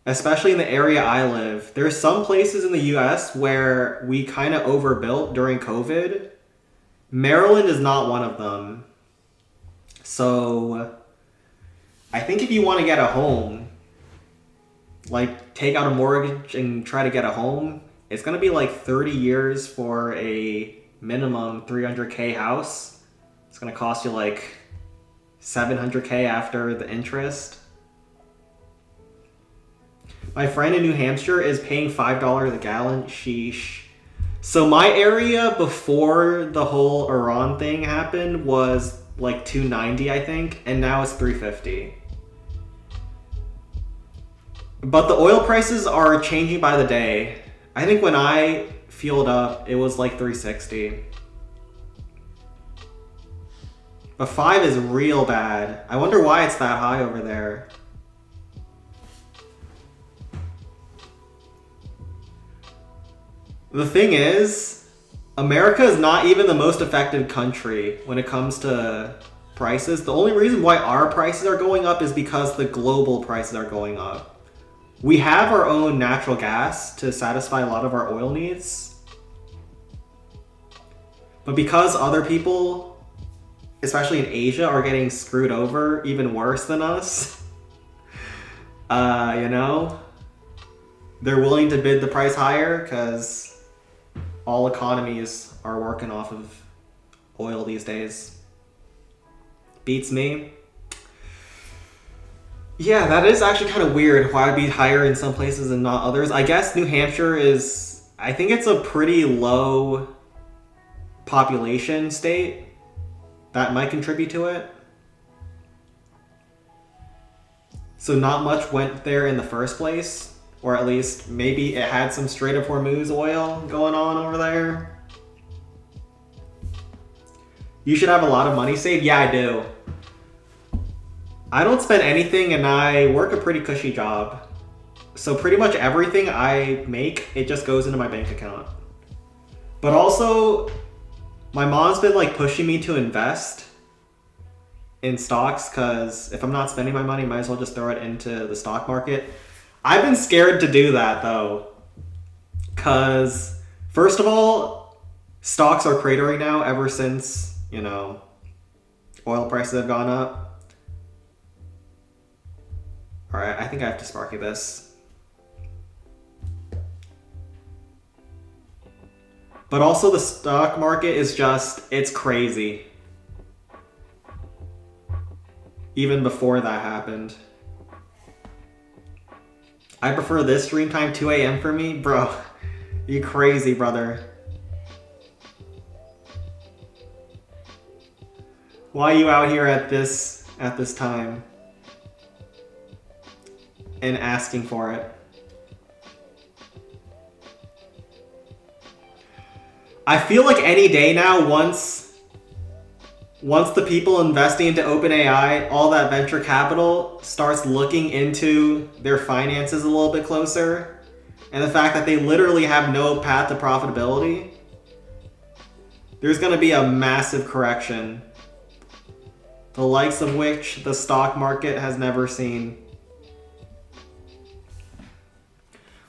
Especially in the area I live. There's some places in the US where we kind of overbuilt during COVID. Maryland is not one of them. So, I think if you want to get a home, like take out a mortgage and try to get a home, it's going to be like 30 years for a minimum 300K house. It's going to cost you like 700K after the interest. My friend in New Hampshire is paying $5 a gallon. Sheesh. So my area before the whole Iran thing happened was like $2.90, I think, and now it's $3.50. But the oil prices are changing by the day. I think when I fueled up, it was like 360. But 5 is real bad. I wonder why it's that high over there. The thing is, America is not even the most affected country when it comes to prices. The only reason why our prices are going up is because the global prices are going up. We have our own natural gas to satisfy a lot of our oil needs. But because other people, especially in Asia, are getting screwed over even worse than us, you know, they're willing to bid the price higher because all economies are working off of oil these days. Beats me. Yeah, that is actually kind of weird why it'd be higher in some places and not others. I guess New Hampshire is, I think it's a pretty low population state. That might contribute to it. So not much went there in the first place. Or at least maybe it had some Strait of Hormuz oil going on over there. You should have a lot of money saved. Yeah, I do. I don't spend anything and I work a pretty cushy job. So pretty much everything I make, it just goes into my bank account. But also, my mom's been like pushing me to invest in stocks because if I'm not spending my money, I might as well just throw it into the stock market. I've been scared to do that though, because first of all, stocks are cratering now ever since, you know, oil prices have gone up. All right, I think I have to Sparky this. But also the stock market is just, it's crazy. Even before that happened. I prefer this stream time, 2 a.m. for me? Bro, you crazy, brother. Why are you out here at this time? And asking for it? I feel like any day now, once the people investing into OpenAI, all that venture capital starts looking into their finances a little bit closer, and the fact that they literally have no path to profitability, there's going to be a massive correction, the likes of which the stock market has never seen.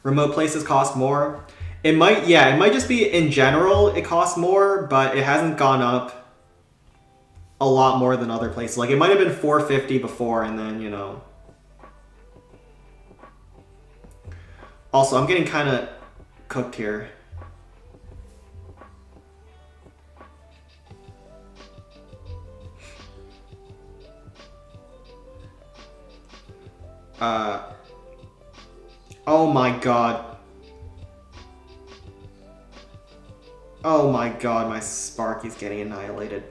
Remote places cost more. It might just be in general it costs more, but it hasn't gone up a lot more than other places. Like it might have been $450 before, and then, you know. Also, I'm getting kind of cooked here. Oh my god. Oh my god, my Sparky's getting annihilated.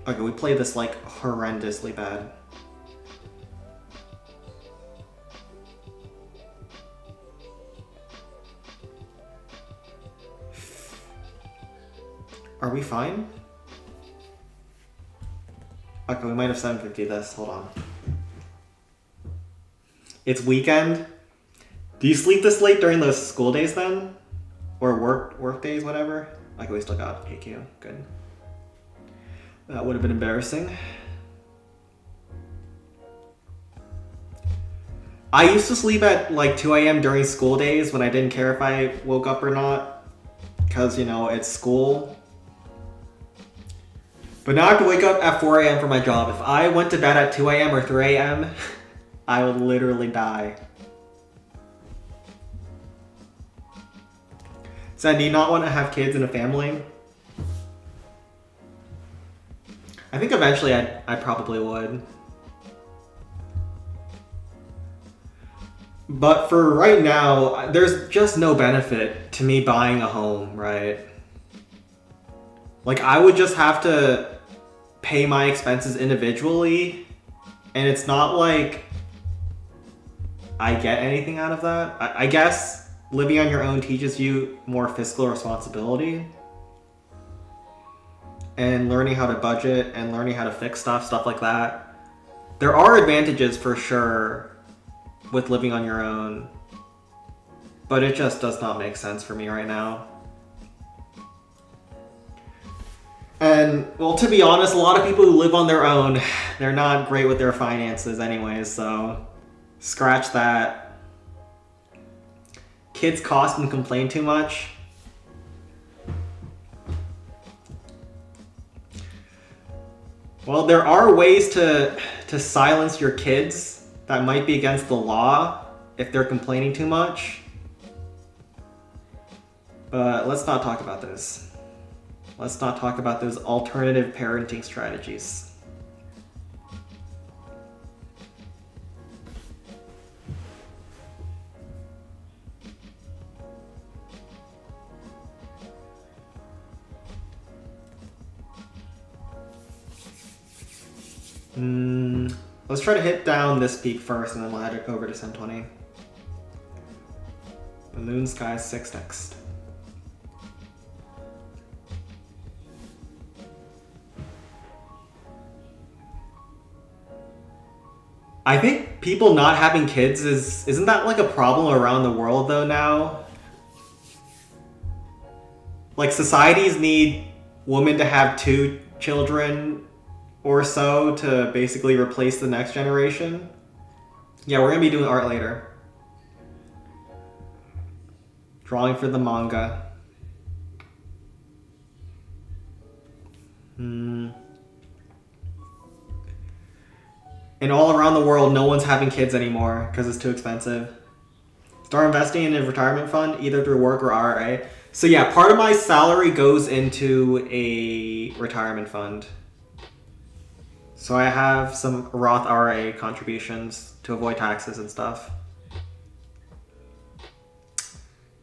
Okay, we played this like horrendously bad. Are we fine? Okay, we might have 750 this. Hold on. It's weekend. Do you sleep this late during those school days then? Or work days, whatever? Okay, we still got AQ. Good. That would have been embarrassing. I used to sleep at like 2 a.m. during school days when I didn't care if I woke up or not. Because, you know, it's school. But now I have to wake up at 4 a.m. for my job. If I went to bed at 2 a.m. or 3 a.m., I would literally die. So do you not want to have kids and a family? I think eventually I probably would. But for right now, there's just no benefit to me buying a home, right? Like, I would just have to pay my expenses individually, and it's not like I get anything out of that. I guess living on your own teaches you more fiscal responsibility and learning how to budget and learning how to fix stuff like that. There are advantages for sure with living on your own, but it just does not make sense for me right now. And, well, to be honest, a lot of people who live on their own, they're not great with their finances anyways, so scratch that. Kids cost and complain too much. Well, there are ways to silence your kids that might be against the law if they're complaining too much. But let's not talk about this. Let's not talk about those alternative parenting strategies. Let's try to hit down this peak first, and then we'll head it over to 720. Balloon Sky 6 next. I think people not having kids isn't that like a problem around the world though now? Like, societies need women to have 2 children or so to basically replace the next generation. Yeah, we're gonna be doing art later. Drawing for the manga. And all around the world, no one's having kids anymore because it's too expensive. Start investing in a retirement fund, either through work or IRA. So yeah, part of my salary goes into a retirement fund. So I have some Roth IRA contributions to avoid taxes and stuff.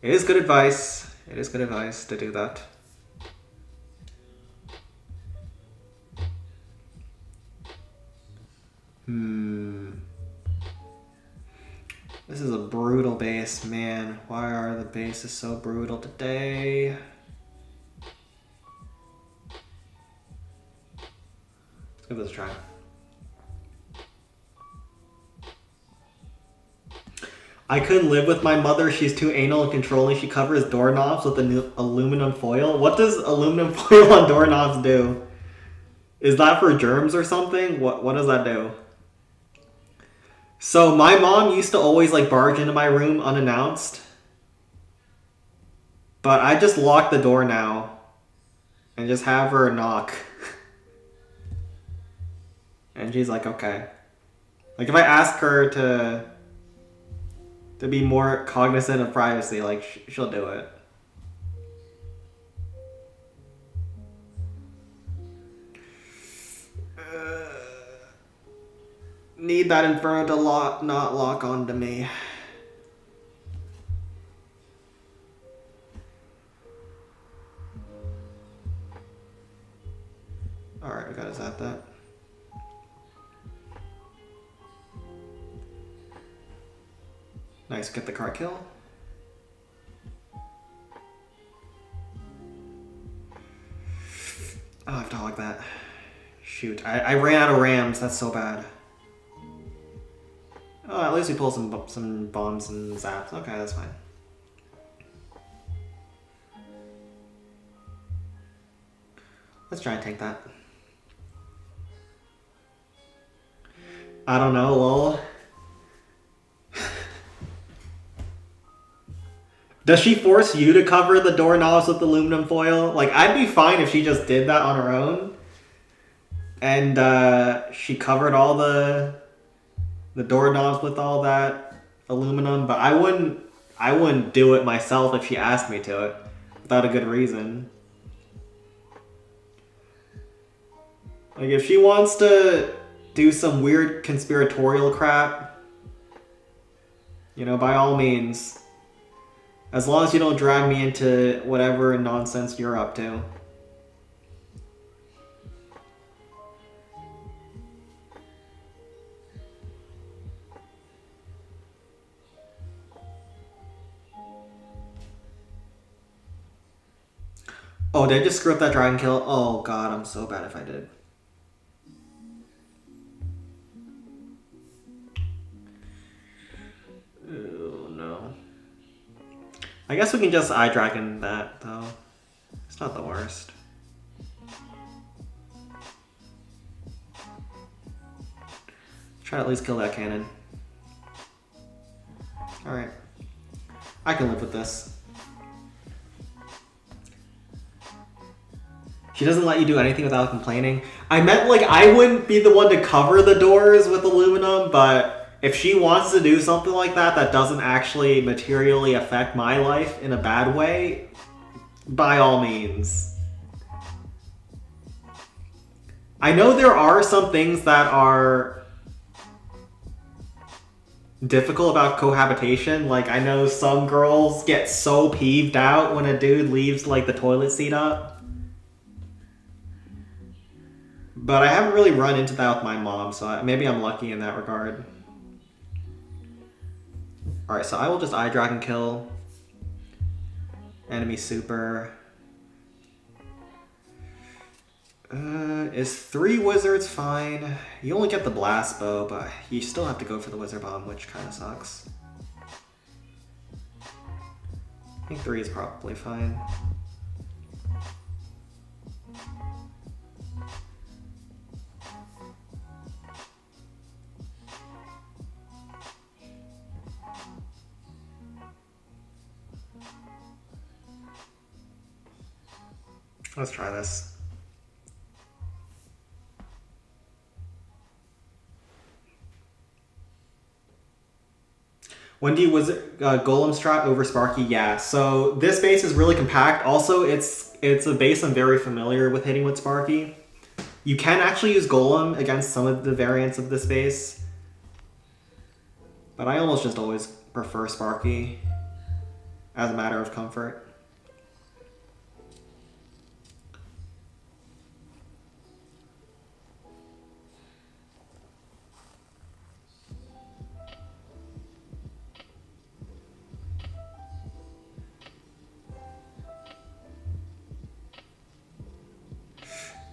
It is good advice. It is good advice to do that. This is a brutal base, man. Why are the bases so brutal today? Let's give this a try. I couldn't live with my mother. She's too anal and controlling. She covers doorknobs with aluminum foil. What does aluminum foil on doorknobs do? Is that for germs or something? What does that do? So my mom used to always like barge into my room unannounced. But I just lock the door now and just have her knock. And she's like, okay. Like, if I ask her to be more cognizant of privacy, like, she'll do it. Need that Inferno to not lock onto me. Alright, we gotta zap that. Nice, get the card kill. Oh, I have to hog that. Shoot, I ran out of rams, that's so bad. Oh, at least we pull some bombs and zaps. Okay, that's fine. Let's try and tank that. I don't know, lol. Does she force you to cover the doorknobs with aluminum foil? Like, I'd be fine if she just did that on her own. And she covered all the doorknobs with all that aluminum, but I wouldn't do it myself if she asked me to it without a good reason. Like, if she wants to do some weird conspiratorial crap, You know, by all means. As long as you don't drag me into whatever nonsense you're up to. Oh, did I just screw up that dragon kill? Oh god, I'm so bad if I did. Oh no. I guess we can just eye dragon that though. It's not the worst. Try to at least kill that cannon. Alright. I can live with this. She doesn't let you do anything without complaining. I meant like I wouldn't be the one to cover the doors with aluminum, but if she wants to do something like that that doesn't actually materially affect my life in a bad way, by all means. I know there are some things that are difficult about cohabitation. Like I know some girls get so peeved out when a dude leaves like the toilet seat up. But I haven't really run into that with my mom, so maybe I'm lucky in that regard. Alright, so I will just eye dragon kill. Enemy super. Is 3 wizards fine? You only get the blast bow, but you still have to go for the wizard bomb, which kind of sucks. I think 3 is probably fine. Let's try this. When do you wizard golem strat over Sparky? Yeah, so this base is really compact. Also, it's a base I'm very familiar with hitting with Sparky. You can actually use golem against some of the variants of this base, but I almost just always prefer Sparky as a matter of comfort.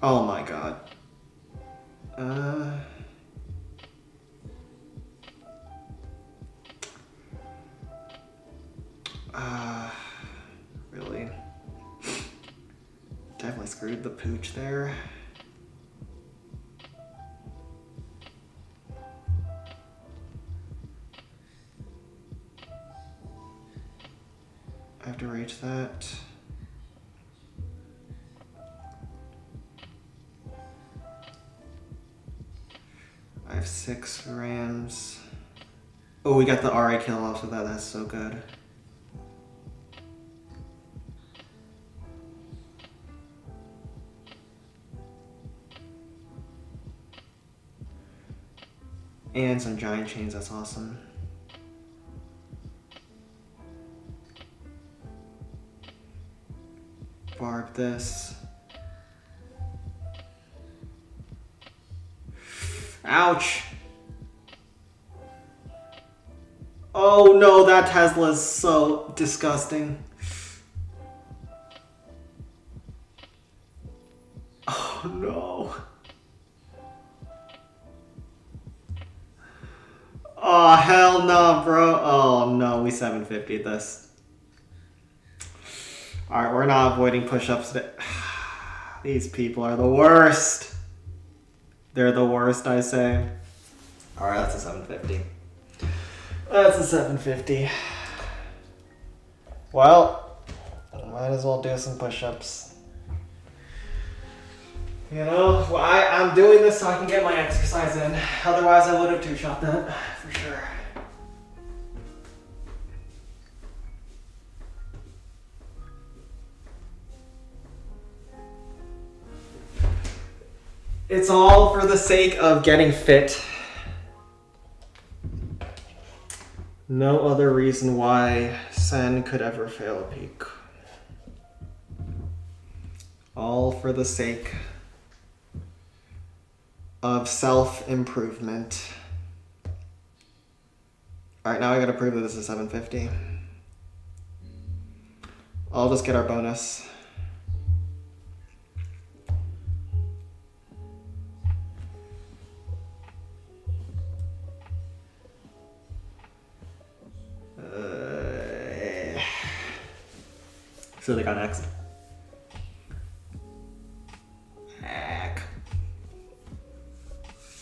Oh my god. Really? Definitely screwed the pooch there. I have to rage that. I have 6 rams. Oh, we got the RA kill off of that. That's so good. And some giant chains. That's awesome. Barb this. Ouch! Oh no, that Tesla's so disgusting. Oh no. Oh hell no, bro. Oh no, we 750'd this. Alright, we're not avoiding push-ups. These people are the worst. They're the worst, I say. Alright, that's a 750. That's a 750. Well, might as well do some push-ups. You know, well, I'm doing this so I can get my exercise in. Otherwise, I would have two-shot that, for sure. It's all for the sake of getting fit. No other reason why Sen could ever fail a peak. All for the sake of self-improvement. Alright, now I gotta prove that this is 750. I'll just get our bonus. So they got next. Heck.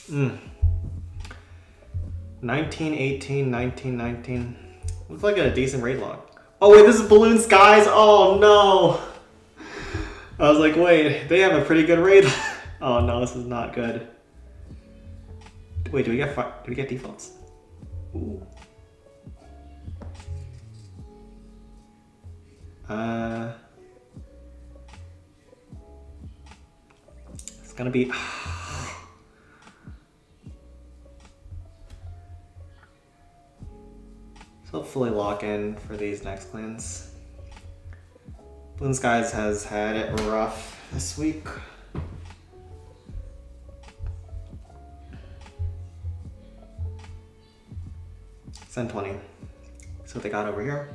1918, 1919. Looks like a decent raid log. Oh wait, this is Balloon Skies. Oh no. I was like, wait, they have a pretty good raid. Oh no, this is not good. Wait, do we get defaults? Ooh. It's gonna be. So hopefully lock in for these next clans. Balloon Skies has had it rough this week. Send 20. So what they got over here.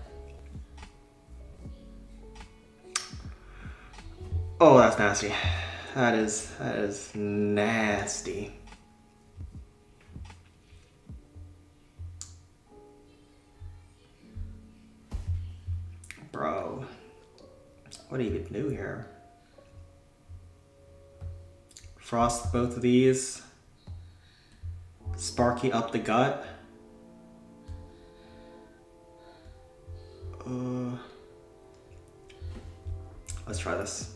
Oh, that's nasty. That is nasty. Bro, what do you even do here? Frost both of these. Sparky up the gut. Let's try this.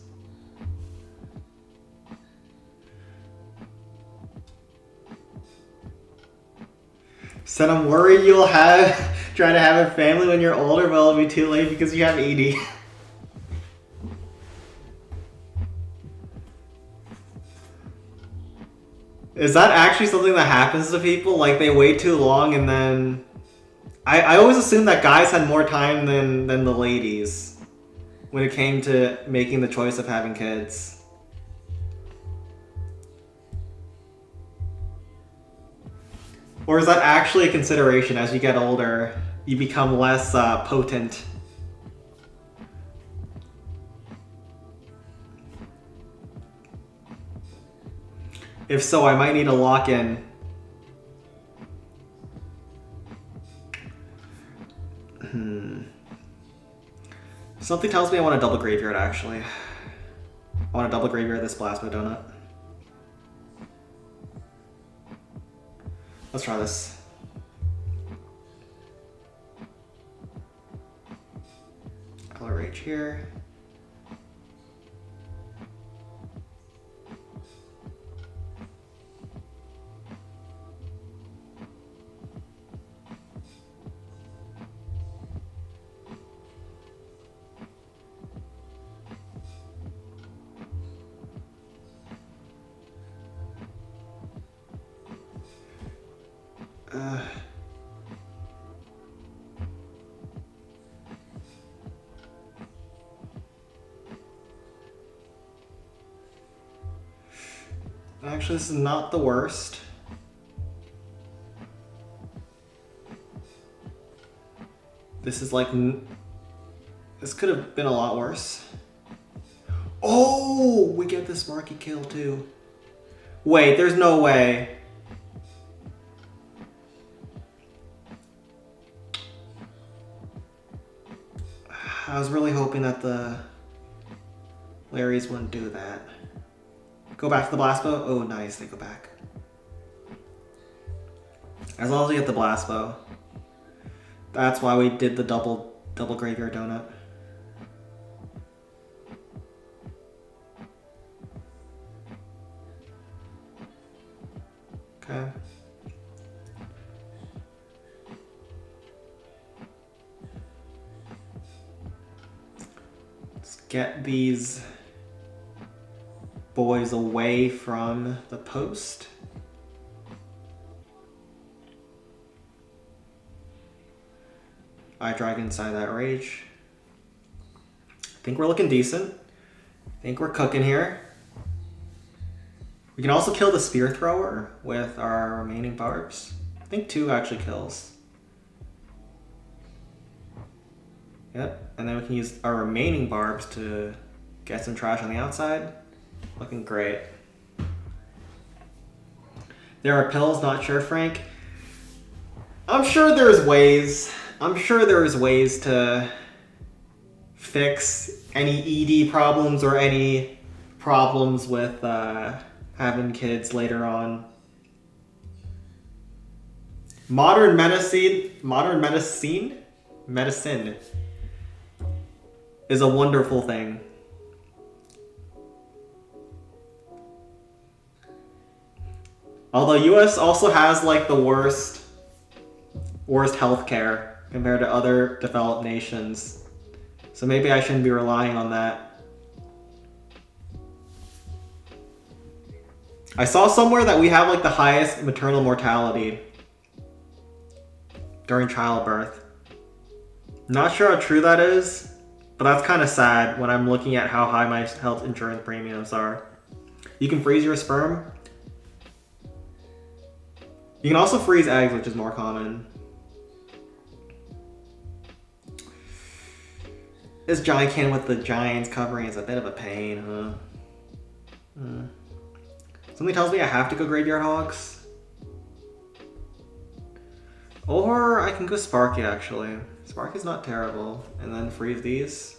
Said I'm worried you'll try to have a family when you're older, but it'll be too late because you have ED. Is that actually something that happens to people? Like they wait too long and then... I always assumed that guys had more time than the ladies when it came to making the choice of having kids. Or is that actually a consideration as you get older? You become less potent. If so, I might need to lock in. Something tells me I want a double graveyard actually. I want a double graveyard this plasma donut. Let's try this. Color Rage here. Actually, this is not the worst. This is like... This could have been a lot worse. Oh! We get this Marky kill too. Wait, there's no way. I was really hoping that the Larrys wouldn't do that. Go back to the blast bow? Oh, nice, they go back. As long as we get the blast bow. That's why we did the double graveyard donut. Okay. Let's get these boys away from the post. Eye Dragon inside that rage. I think we're looking decent. I think we're cooking here. We can also kill the Spear Thrower with our remaining barbs. I think 2 actually kills. Yep, and then we can use our remaining barbs to get some trash on the outside. Looking great. There are pills, not sure, Frank. I'm sure there's ways. I'm sure there's ways to fix any ED problems or any problems with having kids later on. Modern medicine is a wonderful thing. Although US also has like the worst healthcare compared to other developed nations. So maybe I shouldn't be relying on that. I saw somewhere that we have like the highest maternal mortality during childbirth. Not sure how true that is, but that's kind of sad when I'm looking at how high my health insurance premiums are. You can freeze your sperm. You can also freeze eggs, which is more common. This giant can with the giants covering is a bit of a pain, huh? Something tells me I have to go Graveyard Hogs. Or I can go Sparky, actually. Sparky's not terrible. And then freeze these.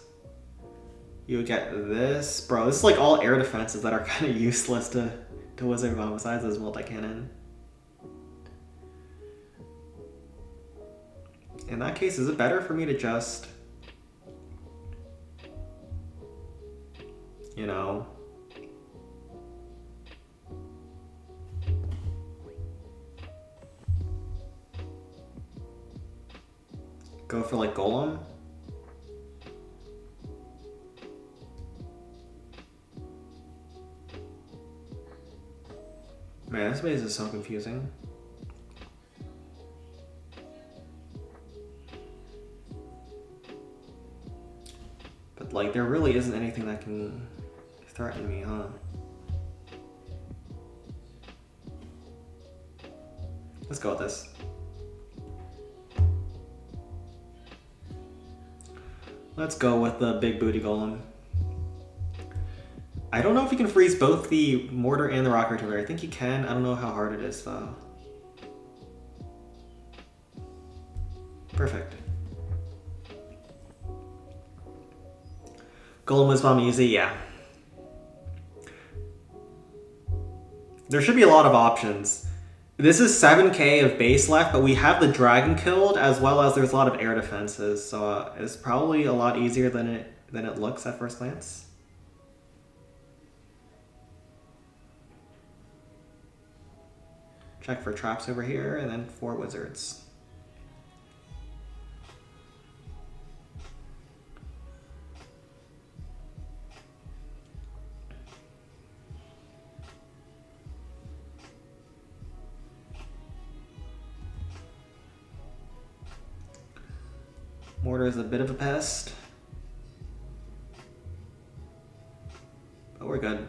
You would get this. Bro, this is like all air defenses that are kind of useless to Wizard of Bomb besides this multi-cannon. In that case, is it better for me to just, you know, go for like Golem? Man, this base is so confusing. But like, there really isn't anything that can threaten me, huh? Let's go with this. Let's go with the big booty golem. I don't know if you can freeze both the mortar and the rock artillery. I think you can. I don't know how hard it is though. Perfect. Golem Whiz Bomb easy, yeah. There should be a lot of options. This is 7k of base left, but we have the dragon killed, as well as there's a lot of air defenses, so it's probably a lot easier than it looks at first glance. Check for traps over here, and then 4 wizards. Mortar is a bit of a pest, but we're good.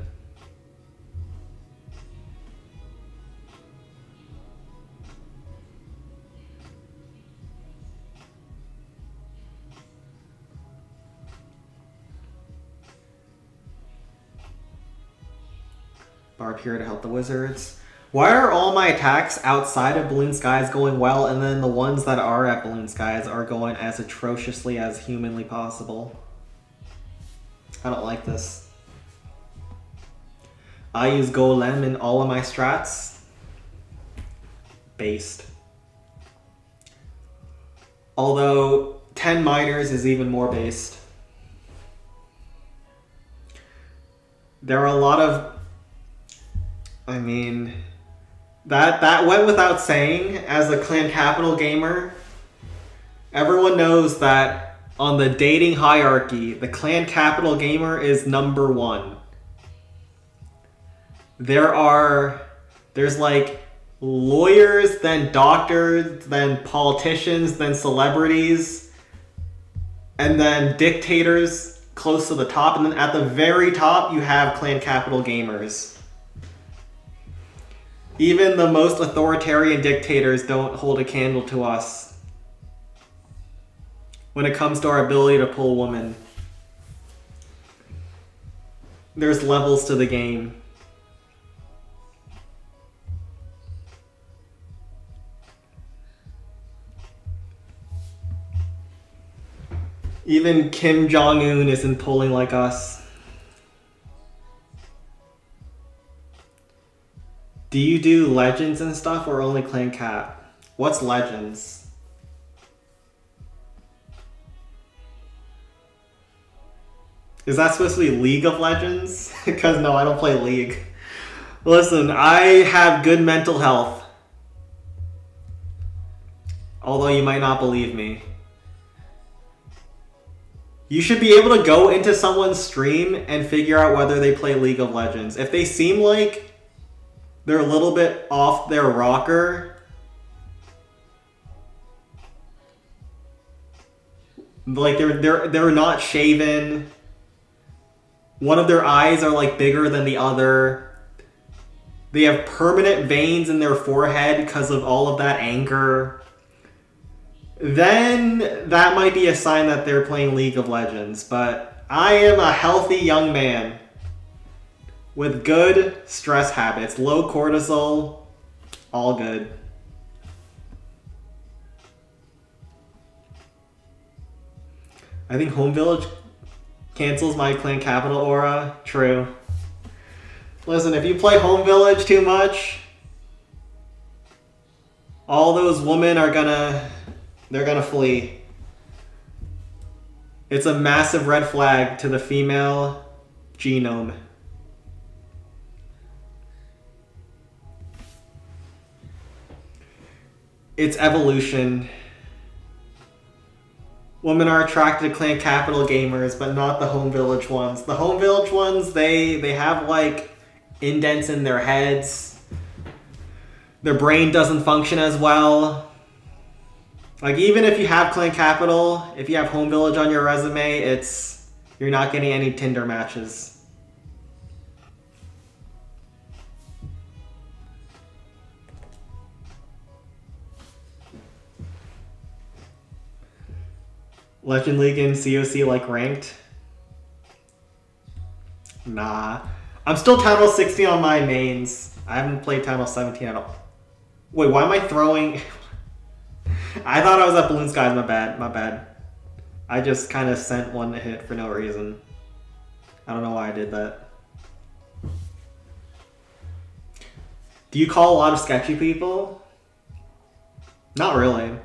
Barb here to help the wizards. Why are all my attacks outside of Balloon Skies going well, and then the ones that are at Balloon Skies are going as atrociously as humanly possible? I don't like this. I use Golem in all of my strats. Based. Although 10 miners is even more based. There are a lot of... I mean... That went without saying. As a Clan Capital gamer, everyone knows that on the dating hierarchy, the Clan Capital gamer is number 1. There's like lawyers, then doctors, then politicians, then celebrities. and then dictators close to the top, and then at the very top you have clan capital gamers. Even the most authoritarian dictators don't hold a candle to us when it comes to our ability to pull women. There's levels to the game. Even Kim Jong-un isn't pulling like us. Do you do legends and stuff or only clan cap? What's legends? Is that supposed to be League of Legends? Because no, I don't play League. Listen, I have good mental health. Although you might not believe me. You should be able to go into someone's stream and figure out whether they play League of Legends. If they seem like they're a little bit off their rocker, like they're not shaven, one of their eyes are like bigger than the other, they have permanent veins in their forehead because of all of that anger, then that might be a sign that they're playing League of Legends. But I am a healthy young man with good stress habits, low cortisol, all good. I think Home Village cancels my clan capital aura. True. Listen, if you play Home Village too much, all those women are they're gonna flee. It's a massive red flag to the female genome. It's evolution. Women are attracted to clan capital gamers, but not the Home Village ones. The Home Village ones, they have like indents in their heads. Their brain doesn't function as well. Like even if you have clan capital, if you have Home Village on your resume, you're not getting any Tinder matches. Legend League and COC like ranked? Nah. I'm still Town 16 on my mains. I haven't played Town 17 at all. Wait, why am I throwing... I thought I was at Balloon Skies, my bad. I just kind of sent one to hit for no reason. I don't know why I did that. Do you call a lot of sketchy people? Not really.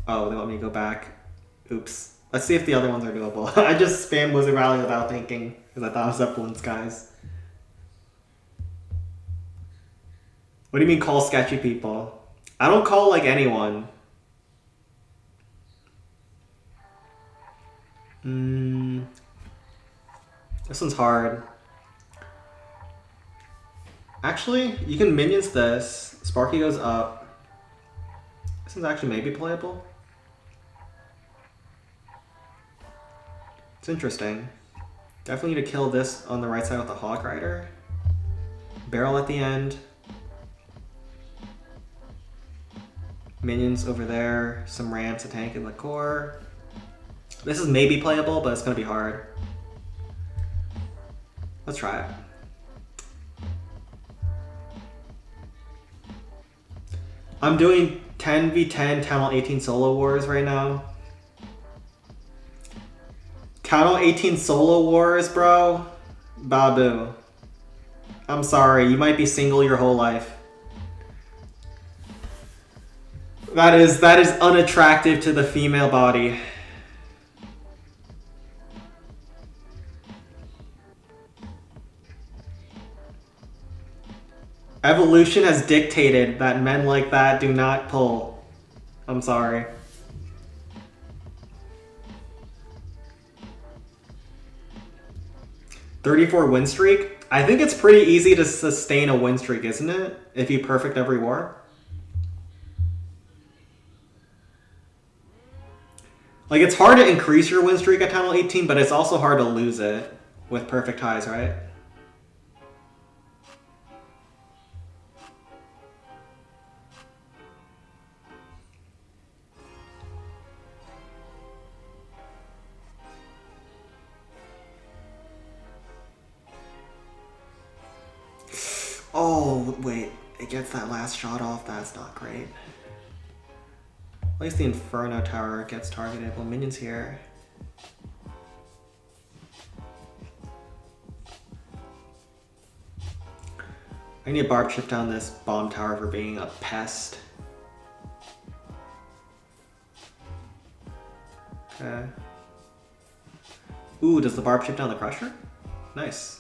Oh, they want me to go back. Oops. Let's see if the other ones are doable. I just spammed Wizard Valley without thinking, because I thought it was up Balloon Skies. What do you mean call sketchy people? I don't call like anyone. This one's hard. Actually, you can minions this. Sparky goes up. This one's actually maybe playable. It's interesting. Definitely need to kill this on the right side with the Hawk Rider. Barrel at the end. Minions over there. Some ramps, a tank in the core. This is maybe playable, but it's going to be hard. Let's try it. I'm doing 10v10 Town 18 solo wars right now. Town 18 solo wars, bro? Babu. I'm sorry, you might be single your whole life. That is unattractive to the female body. Evolution has dictated that men like that do not pull. I'm sorry. $34 win streak? I think it's pretty easy to sustain a win streak, isn't it? If you perfect every war. Like, it's hard to increase your win streak at Tunnel 18, but it's also hard to lose it with perfect ties, right? Oh, wait. It gets that last shot off. That's not great. At least the Inferno Tower gets targeted. Well, minions here. I need a barb chip down this bomb tower for being a pest. Okay. Ooh, does the barb chip down the crusher? Nice.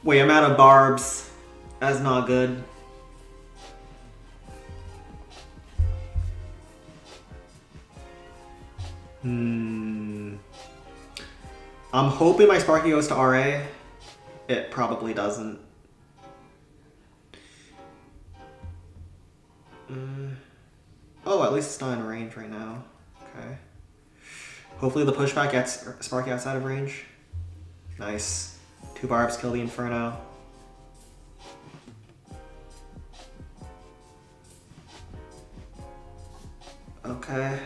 Wait, I'm out of barbs. That's not good. I'm hoping my Sparky goes to RA. It probably doesn't. Oh, at least it's not in range right now. Okay. Hopefully the pushback gets Sparky outside of range. Nice. 2 barbs kill the Inferno. Okay.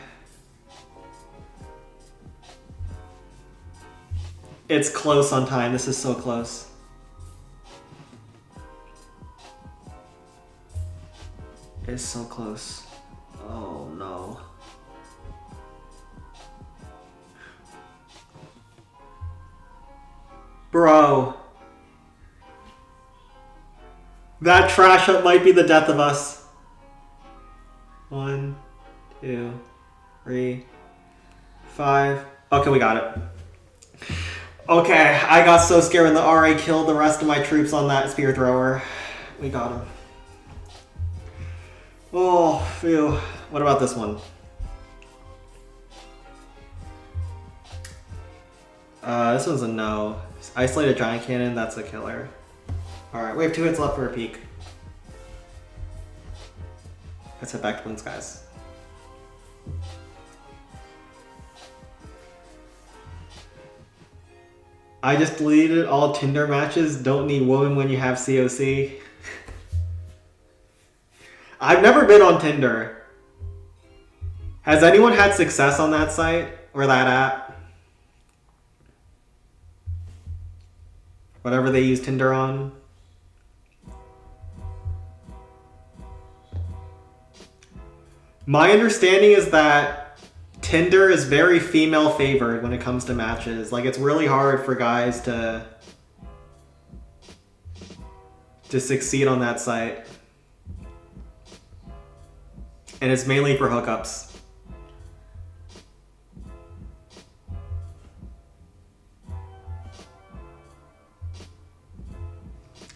It's close on time. This is so close. It's so close. Oh no. Bro. That trash up might be the death of us. 1, 2, 3, 5. Okay, we got it. Okay, I got so scared when the RA killed the rest of my troops on that spear thrower. We got him. Oh, phew. What about this one? This one's a no. Isolated giant cannon, that's a killer. Alright, we have 2 hits left for a peak. Let's head back to Blue Skies. I just deleted all Tinder matches. Don't need woman when you have COC. I've never been on Tinder. Has anyone had success on that site or that app? Whatever they use Tinder on. My understanding is that Tinder is very female favored when it comes to matches. Like, it's really hard for guys to succeed on that site. And it's mainly for hookups.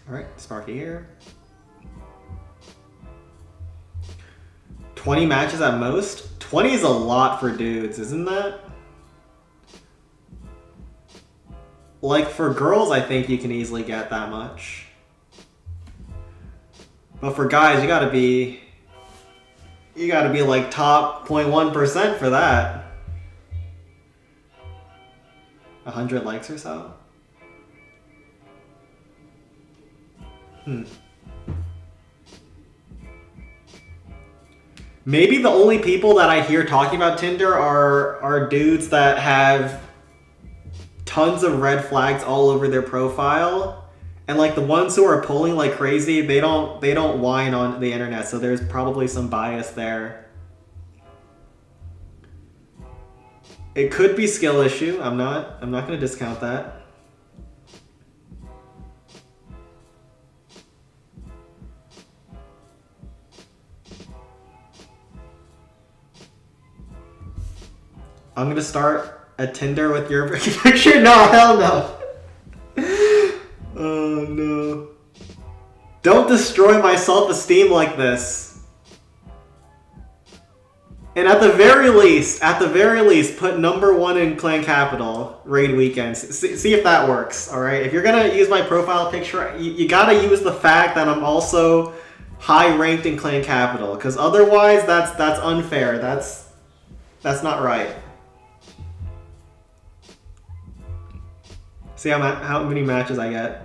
Alright, Sparky here. 20 matches at most? 20 is a lot for dudes, isn't that? Like, for girls, I think you can easily get that much. But for guys, you gotta be like top 0.1% for that. 100 likes or so? Maybe the only people that I hear talking about Tinder are dudes that have tons of red flags all over their profile. And like the ones who are pulling like crazy, they don't whine on the internet, so there's probably some bias there. It could be skill issue. I'm not gonna discount that. I'm gonna start a Tinder with your picture? No, hell no. Oh no. Don't destroy my self-esteem like this. And at the very least, put #1 in Clan Capital raid weekends. See if that works. All right. If you're gonna use my profile picture, you gotta use the fact that I'm also high ranked in Clan Capital, because otherwise, that's unfair. That's not right. See how many matches I get.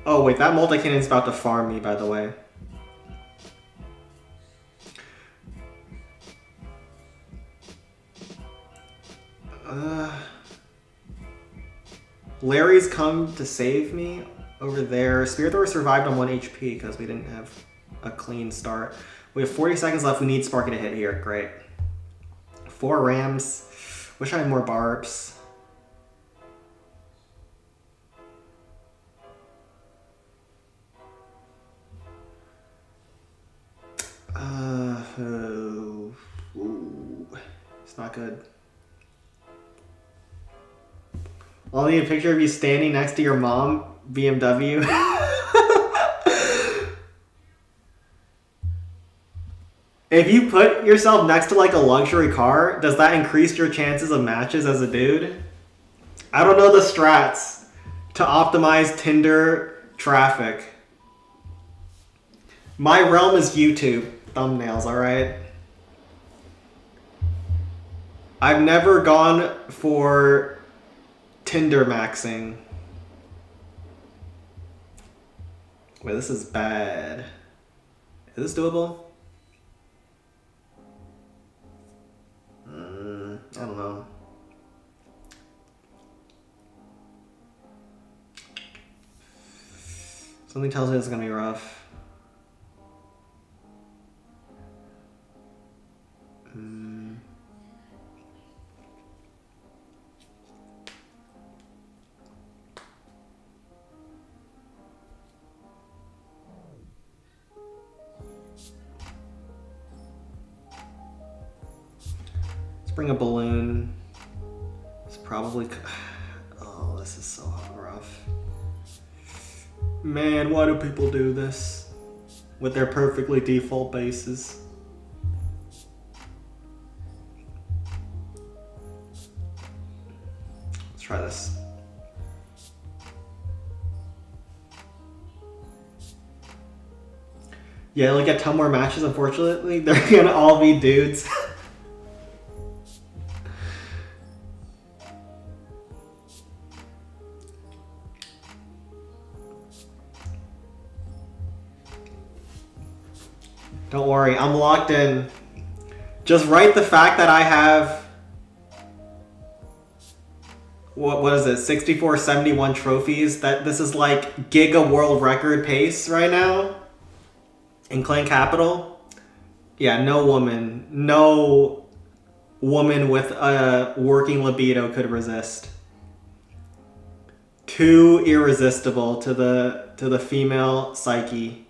Oh wait, that multi-cannon's about to farm me, by the way. Larry's come to save me over there. Spirit Thrower survived on 1 HP because we didn't have a clean start. We have 40 seconds left. We need Sparky to hit here. Great. 4 Rams. Wish I had more barbs. It's not good. I'll need a picture of you standing next to your mom, BMW. If you put yourself next to like a luxury car, does that increase your chances of matches as a dude? I don't know the strats to optimize Tinder traffic. My realm is YouTube thumbnails, alright? I've never gone for Tinder maxing. Wait, this is bad. Is this doable? I don't know. Something tells me it's gonna be rough. Let's bring a balloon. It's probably... Oh, this is so rough. Man, why do people do this? With their perfectly default bases. Let's try this. Yeah, like get 10 more matches, unfortunately. They're gonna all be dudes. Don't worry, I'm locked in. Just write the fact that I have... What is it? 64, 71 trophies. That this is like Giga world record pace right now. In Clan Capital. Yeah, no woman with a working libido could resist. Too irresistible to the female psyche.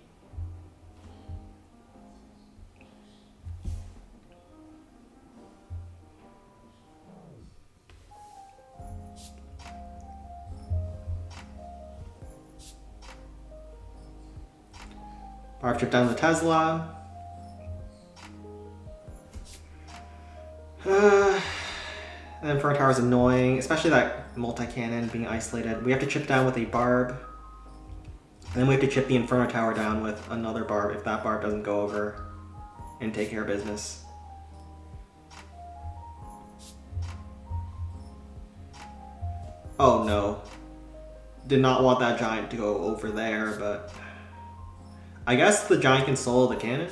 Barb trip down the Tesla. The Inferno Tower is annoying, especially that multi-cannon being isolated. We have to chip down with a Barb. And then we have to chip the Inferno Tower down with another Barb if that Barb doesn't go over and take care of business. Oh no. Did not want that giant to go over there, but... I guess the giant can solo the cannon?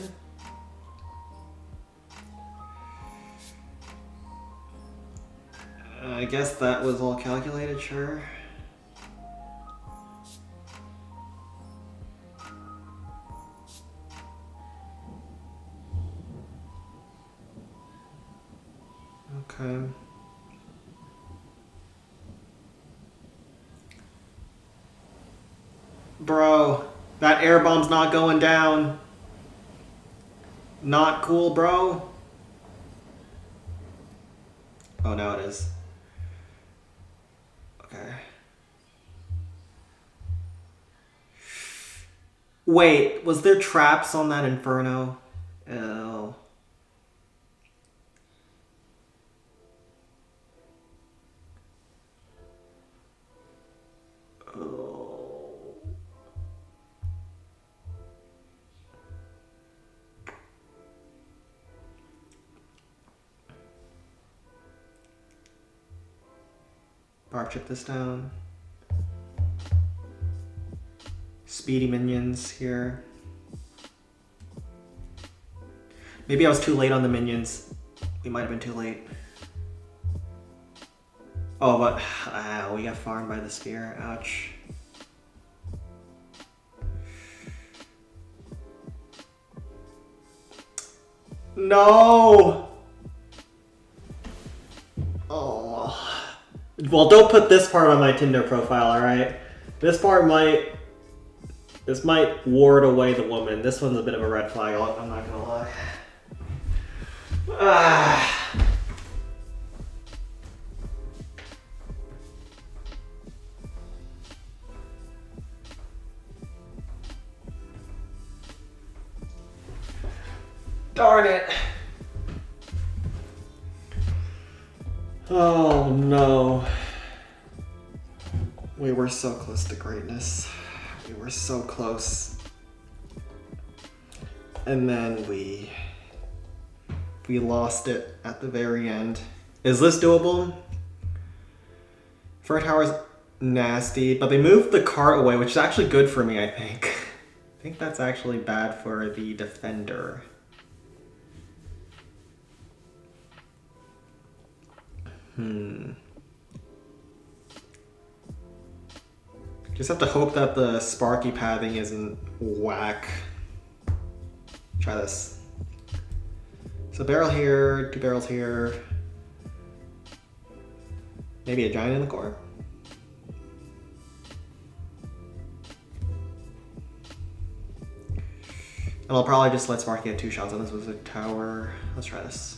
I guess that was all calculated, sure. Okay. Bro, that air bomb's not going down. Not cool, bro. Oh, now it is. Okay. Wait, was there traps on that Inferno? Oh. Oh. Barb chip this down. Speedy minions here. Maybe I was too late on the minions. We might have been too late. Oh, but we got farmed by the spear. Ouch. No! Oh. Well, don't put this part on my Tinder profile, alright? This might ward away the woman. This one's a bit of a red flag, I'm not gonna lie. Darn it. Oh no. We were so close to greatness. We were so close. And then we lost it at the very end. Is this doable? Fur Tower's nasty, but they moved the cart away, which is actually good for me, I think. I think that's actually bad for the defender. Just have to hope that the Sparky pathing isn't whack. Try this. So barrel here, 2 barrels here. Maybe a giant in the core. And I'll probably just let Sparky get 2 shots on this wizard tower. Let's try this.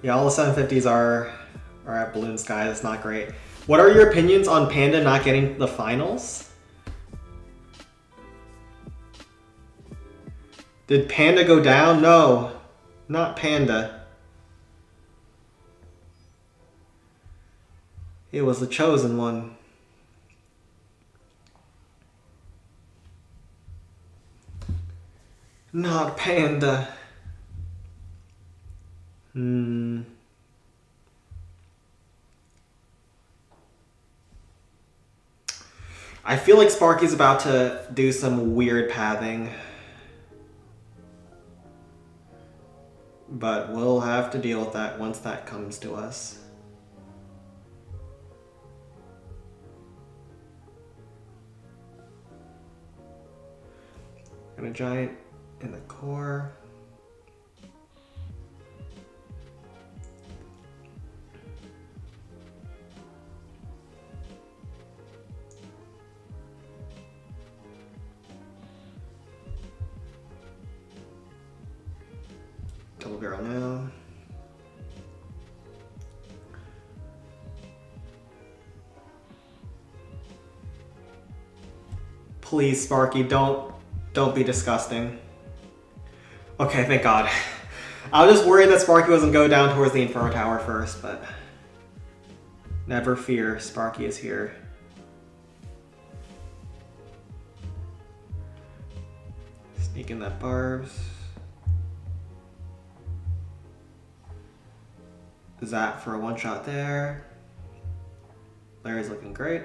Yeah, all the 750s are at Balloon Sky. That's not great. What are your opinions on Panda not getting the finals? Did Panda go down? No, not Panda. It was the chosen one. Not Panda. I feel like Sparky's about to do some weird pathing. But we'll have to deal with that once that comes to us. And a giant in the core. Double barrel now. Please, Sparky, don't be disgusting. Okay, thank God. I was just worried that Sparky wasn't go down towards the Inferno Tower first, but never fear, Sparky is here. Sneak in that barbs. Zap for a one-shot there. Larry's looking great.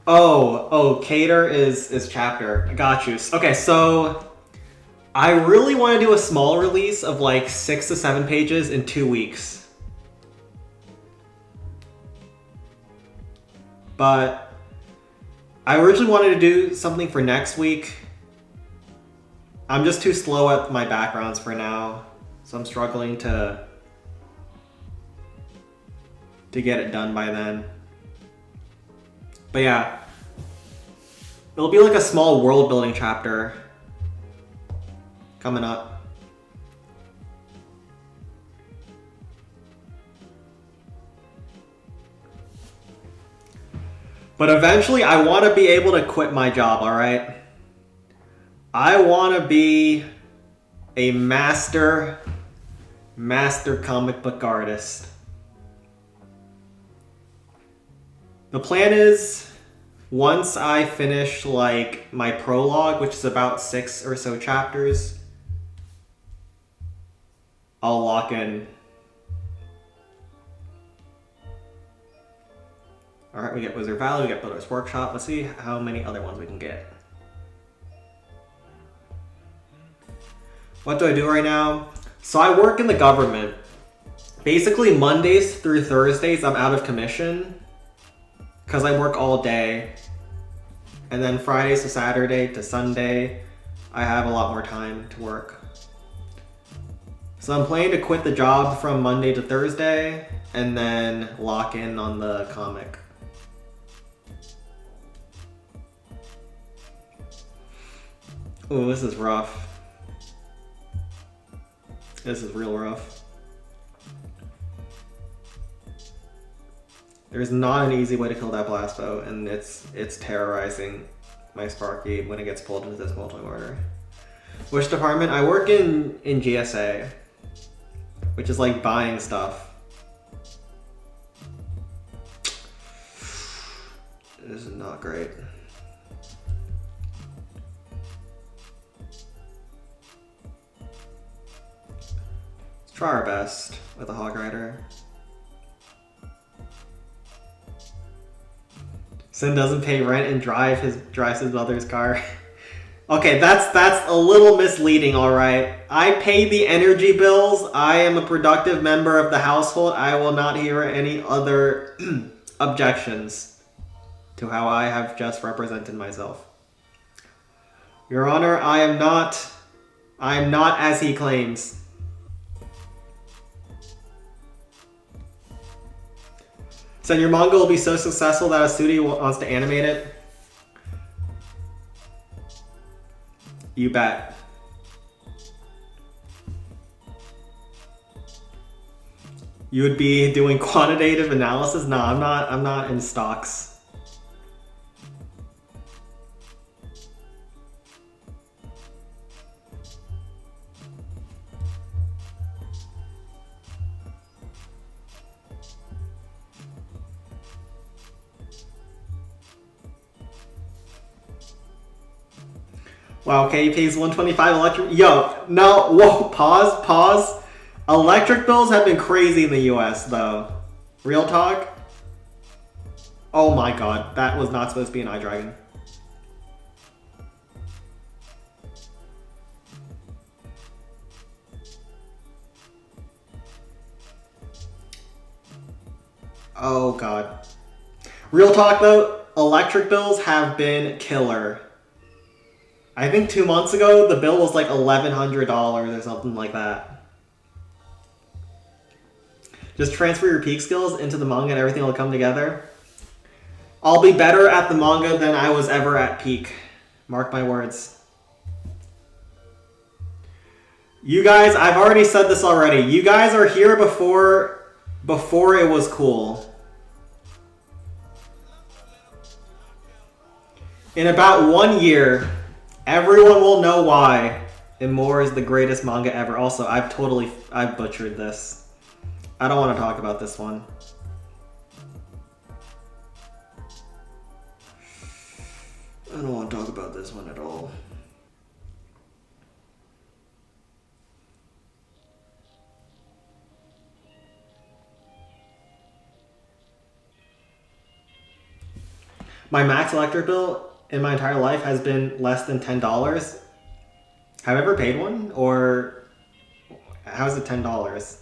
Oh, Cater is chapter. I got you. Okay, so I really want to do a small release of like 6 to 7 pages in 2 weeks. But I originally wanted to do something for next week. I'm just too slow at my backgrounds for now, so I'm struggling to get it done by then. But yeah, It'll be like a small world building chapter coming up. But eventually I want to be able to quit my job, alright? I want to be a master comic book artist. The plan is, once I finish like my prologue, which is about 6 or so chapters, I'll lock in. Alright, we get Wizard Valley, we get Builder's Workshop. Let's see how many other ones we can get. What do I do right now? So I work in the government. Basically Mondays through Thursdays I'm out of commission because I work all day. And then Fridays to Saturday to Sunday, I have a lot more time to work. So I'm planning to quit the job from Monday to Thursday and then lock in on the comic. Ooh, this is rough. This is real rough. There's not an easy way to kill that blast bow, and it's terrorizing my Sparky when it gets pulled into this multi-order. Which department? I work in GSA, which is like buying stuff. This is not great. Let's try our best with a Hog Rider. Sin doesn't pay rent and drives his mother's car. Okay, that's a little misleading, alright. I pay the energy bills. I am a productive member of the household. I will not hear any other objections to how I have just represented myself. Your Honor, I am not as he claims. So your manga will be so successful that a studio wants to animate it? You bet. You would be doing quantitative analysis? No, I'm not in stocks. Wow, okay, he pays $125 electric. Yo, no, whoa, pause. Electric bills have been crazy in the US, though. Real talk? Oh my god, that was not supposed to be an iDragon. Oh god. Real talk, though, electric bills have been killer. I think 2 months ago, the bill was like $1,100 or something like that. Just transfer your peak skills into the manga and everything will come together. I'll be better at the manga than I was ever at peak. Mark my words. You guys, I've already said this already. You guys are here before it was cool. In about 1 year, everyone will know why Imore is the greatest manga ever. Also, I've butchered this. I don't want to talk about this one. I don't want to talk about this one at all. My max electric bill in my entire life has been less than $10. Have I ever paid one? Or how's it $10?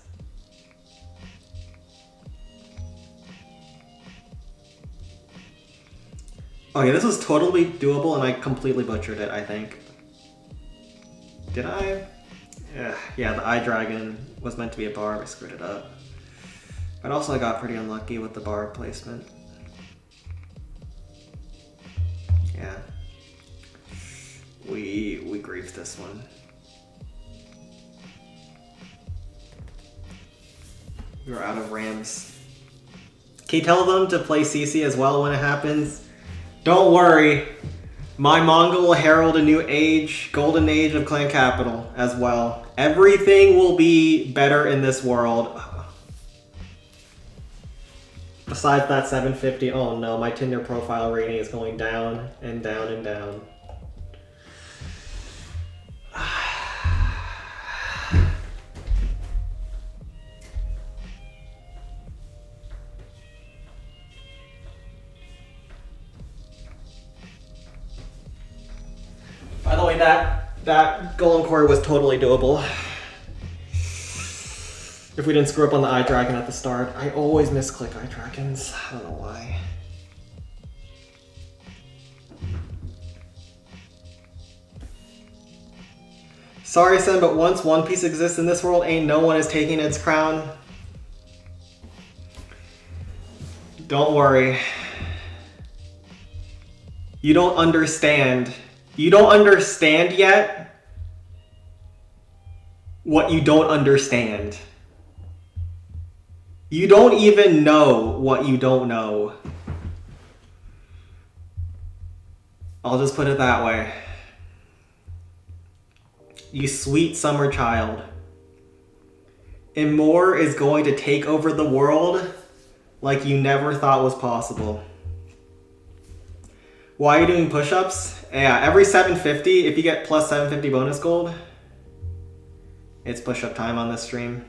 Okay, this was totally doable and I completely butchered it, I think. Did I? Yeah, the iDragon was meant to be a barb, I screwed it up. But also I got pretty unlucky with the barb placement. Yeah. We griefed this one. We were out of Rams. Can you tell them to play CC as well when it happens? Don't worry. My manga will herald a new age, golden age of Clan Capital as well. Everything will be better in this world. Besides that 750, oh no, my Tinder profile rating is going down and down and down. By the way, that golem core was totally doable. If we didn't screw up on the eye dragon at the start. I always misclick eye dragons. I don't know why. Sorry, son, but once One Piece exists in this world, ain't no one is taking its crown. Don't worry. You don't understand. You don't understand yet what you don't understand. You don't even know what you don't know. I'll just put it that way. You sweet summer child. Imor is going to take over the world like you never thought was possible. Why are you doing push-ups? Yeah, every 750, if you get plus 750 bonus gold, it's push-up time on this stream.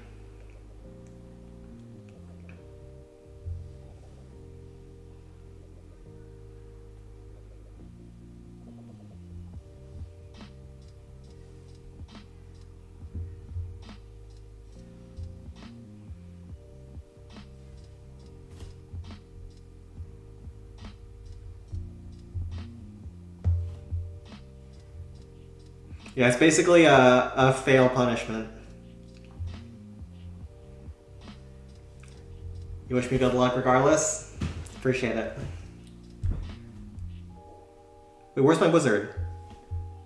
Yeah, it's basically a fail punishment. You wish me good luck regardless? Appreciate it. Wait, where's my wizard?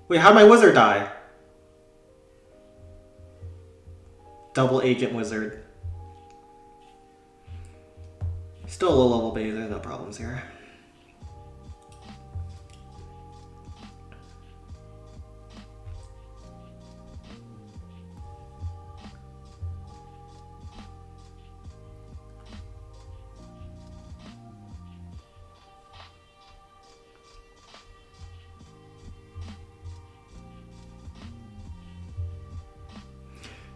Wait, how'd my wizard die? Double agent wizard. Still a low level base, there's no problems here.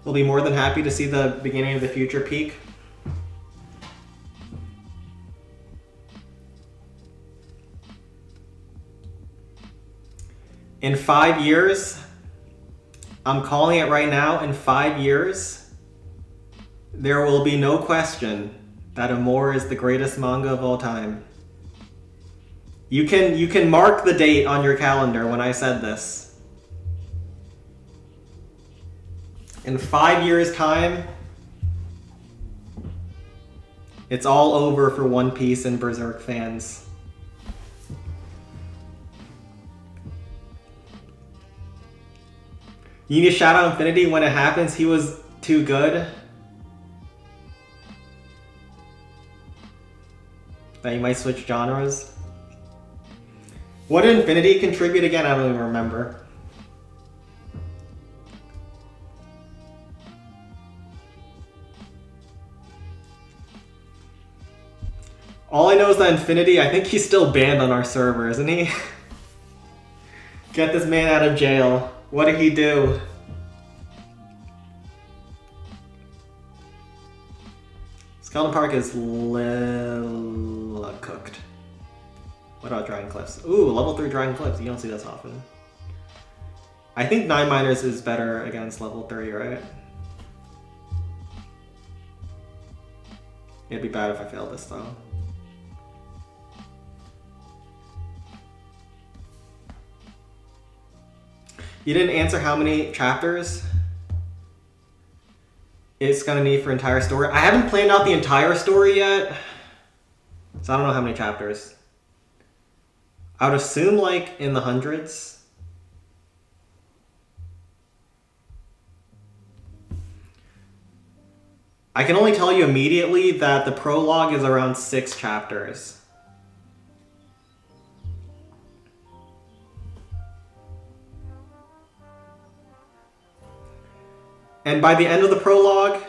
We'll be more than happy to see the beginning of the future peak. In 5 years, I'm calling it right now, in 5 years, there will be no question that Amore is the greatest manga of all time. You can mark the date on your calendar when I said this. In 5 years' time, it's all over for One Piece and Berserk fans. You need to shout out Infinity when it happens. He was too good. That you might switch genres. What did Infinity contribute again? I don't even remember. All I know is that Infinity, I think he's still banned on our server, isn't he? Get this man out of jail. What did he do? Skeleton Park is cooked. What about Dragon Cliffs? Ooh, level 3 Dragon Cliffs. You don't see this often. I think 9 Miners is better against level 3, right? It'd be bad if I failed this though. You didn't answer how many chapters it's gonna need for entire story. I haven't planned out the entire story yet, so I don't know how many chapters. I would assume like in the hundreds. I can only tell you immediately that the prologue is around 6 chapters. And by the end of the prologue,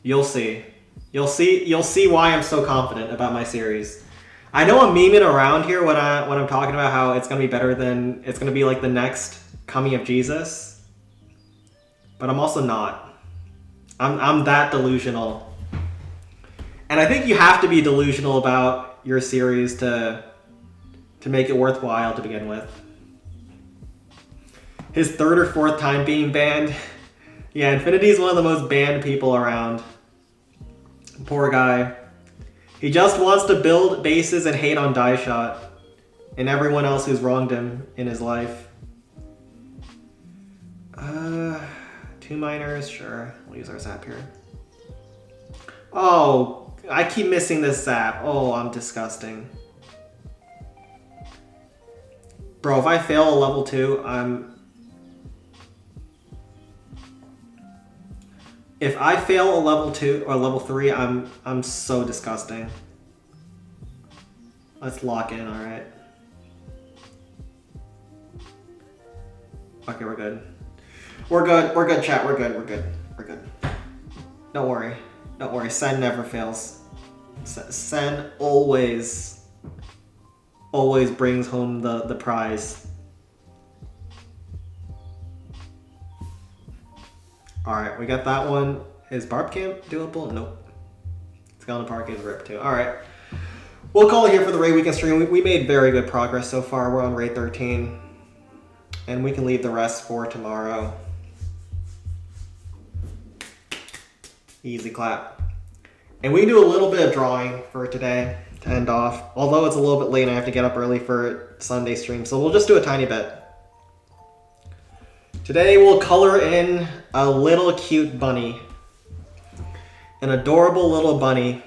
you'll see. You'll see why I'm so confident about my series. I know I'm memeing around here when I'm talking about how it's gonna be better than it's gonna be like the next coming of Jesus. But I'm also not. I'm that delusional. And I think you have to be delusional about your series to make it worthwhile to begin with. His 3rd or 4th time being banned. Yeah, Infinity is one of the most banned people around. Poor guy. He just wants to build bases and hate on Daishot and everyone else who's wronged him in his life. 2 minors, sure. We'll use our zap here. Oh, I keep missing this zap. Oh, I'm disgusting. Bro, if I fail a level 2, If I fail a level 2 or level 3, I'm so disgusting. Let's lock in, alright. Okay, we're good. We're good, chat, we're good. Don't worry, Sen never fails. Sen always brings home the prize. Alright, we got that one. Is Barb Camp doable? Nope. Skeleton Park is ripped too. Alright. We'll call it here for the raid weekend stream. We made very good progress so far. We're on raid 13. And we can leave the rest for tomorrow. Easy clap. And we can do a little bit of drawing for today to end off. Although it's a little bit late and I have to get up early for Sunday stream. So we'll just do a tiny bit. Today we'll color in a little cute bunny. An adorable little bunny.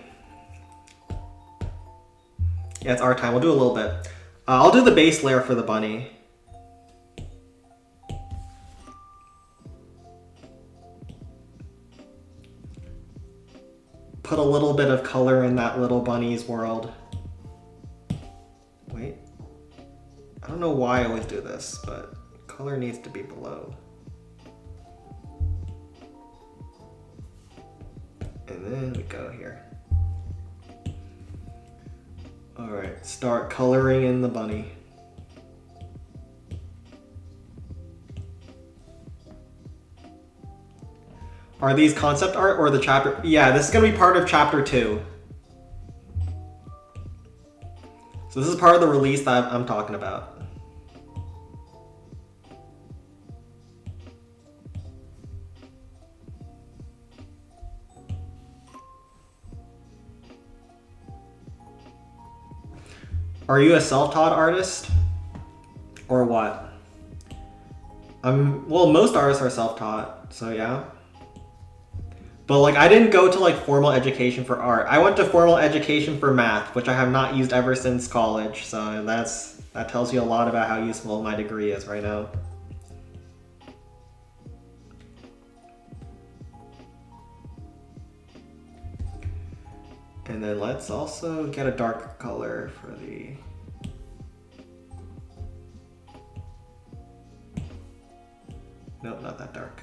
Yeah, it's our time. We'll do a little bit. I'll do the base layer for the bunny. Put a little bit of color in that little bunny's world. Wait. I don't know why I always do this, but color needs to be below. And then we go here. Alright, start coloring in the bunny. Are these concept art or the chapter? Yeah, this is going to be part of chapter 2. So this is part of the release that I'm talking about. Are you a self-taught artist? Or what? Well, most artists are self-taught, so yeah. But like, I didn't go to like formal education for art. I went to formal education for math, which I have not used ever since college. So that tells you a lot about how useful my degree is right now. And then let's also get a dark color for the... Nope, not that dark.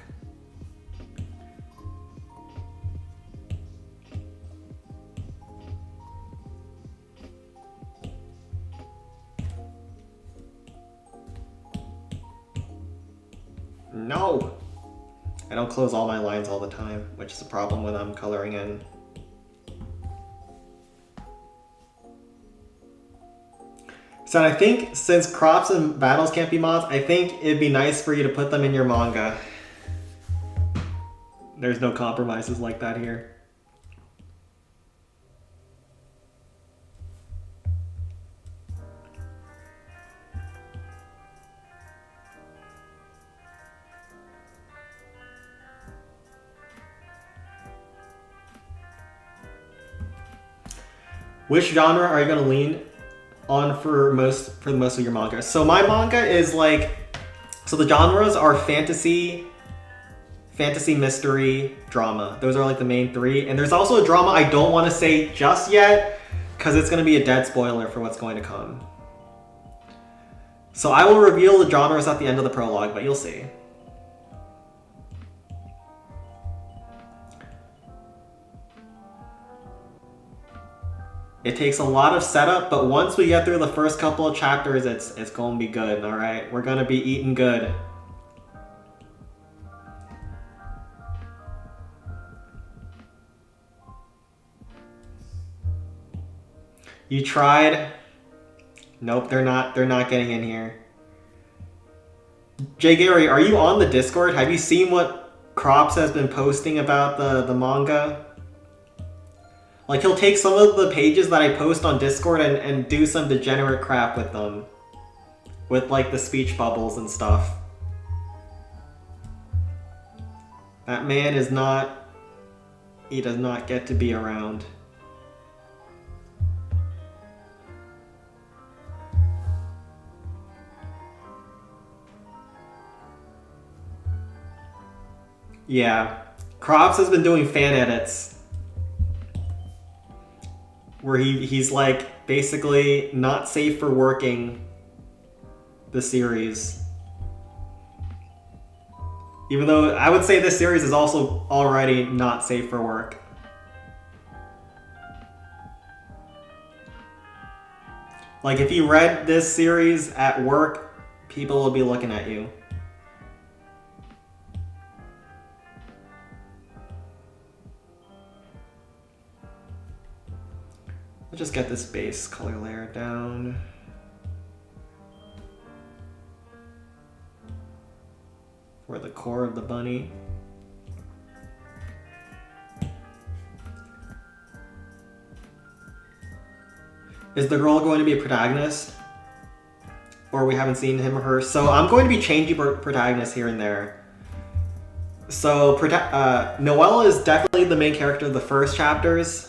No! I don't close all my lines all the time, which is a problem when I'm coloring in. So I think since crops and battles can't be mods, I think it'd be nice for you to put them in your manga. There's no compromises like that here. Which genre are you going to lean on for most of your manga? So my manga is like, so the genres are fantasy fantasy, mystery, drama. Those are like the main three. And there's also a drama I don't want to say just yet because it's going to be a dead spoiler for what's going to come. So I will reveal the genres at the end of the prologue, but you'll see. It takes a lot of setup, but once we get through the first couple of chapters, it's going to be good, alright? We're going to be eating good. You tried? Nope, they're not getting in here. Jay Gary, are you on the Discord? Have you seen what Crops has been posting about the manga? Like, he'll take some of the pages that I post on Discord and do some degenerate crap with them. With, like, the speech bubbles and stuff. That man is not... He does not get to be around. Yeah. Crops has been doing fan edits. Where he's like basically not safe for working the series. Even though I would say this series is also already not safe for work. Like if you read this series at work, people will be looking at you. Let's just get this base color layer down. For the core of the bunny. Is the girl going to be a protagonist? Or we haven't seen him or her? So I'm going to be changing protagonists here and there. So Noelle is definitely the main character of the first chapters.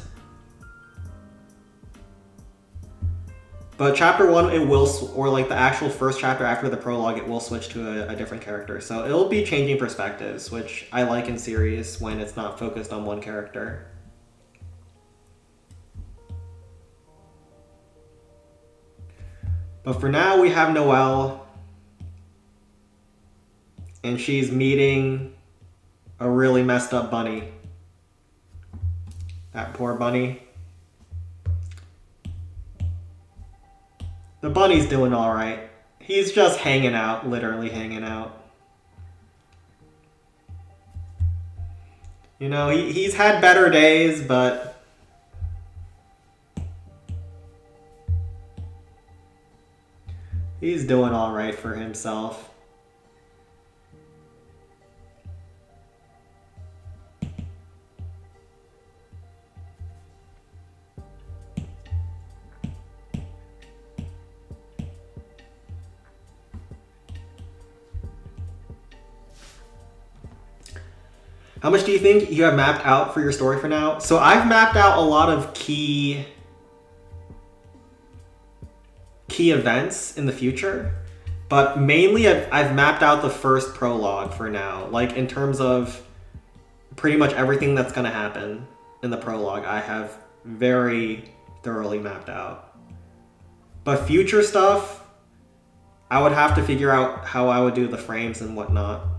But chapter 1, it will, or like the actual first chapter after the prologue, it will switch to a different character. So it'll be changing perspectives, which I like in series when it's not focused on one character. But for now, we have Noelle. And she's meeting a really messed up bunny. That poor bunny. The bunny's doing alright. He's just hanging out, literally hanging out. You know, he's had better days, but... he's doing alright for himself. How much do you think you have mapped out for your story for now? So I've mapped out a lot of key events in the future, but mainly I've mapped out the first prologue for now. Like in terms of pretty much everything that's going to happen in the prologue, I have very thoroughly mapped out. But future stuff, I would have to figure out how I would do the frames and whatnot.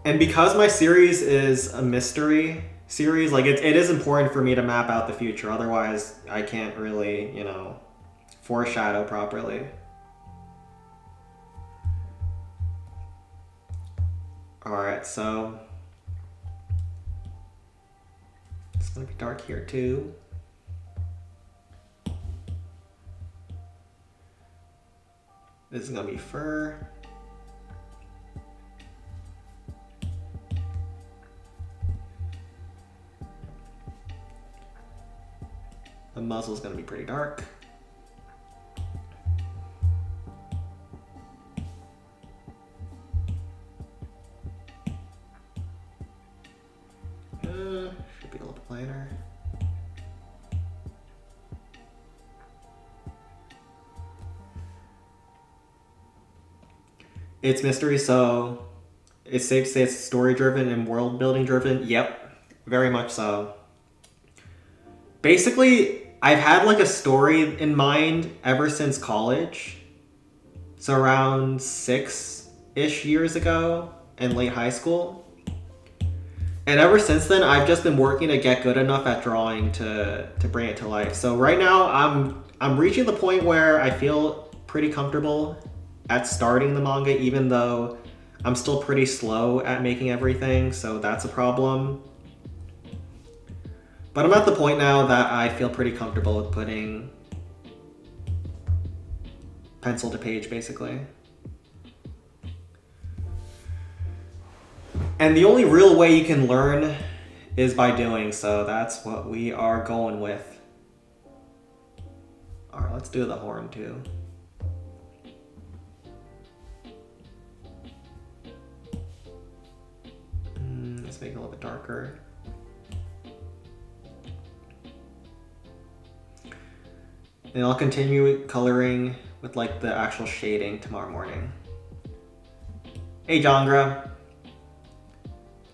And because my series is a mystery series, like it is important for me to map out the future. Otherwise, I can't really, you know, foreshadow properly. Alright, so it's gonna be dark here too. This is gonna be fur. The muzzle is going to be pretty dark. Should be a little plainer. It's mystery, so it's safe to say it's story driven and world building driven. Yep, very much so. Basically, I've had like a story in mind ever since college. So around 6-ish years ago in late high school. And ever since then, I've just been working to get good enough at drawing to bring it to life. So right now, I'm reaching the point where I feel pretty comfortable at starting the manga, even though I'm still pretty slow at making everything, so that's a problem. But I'm at the point now that I feel pretty comfortable with putting pencil to page, basically. And the only real way you can learn is by doing, so that's what we are going with. Alright, let's do the horn too. Let's make it a little bit darker. And I'll continue coloring with like the actual shading tomorrow morning. Hey Jongra.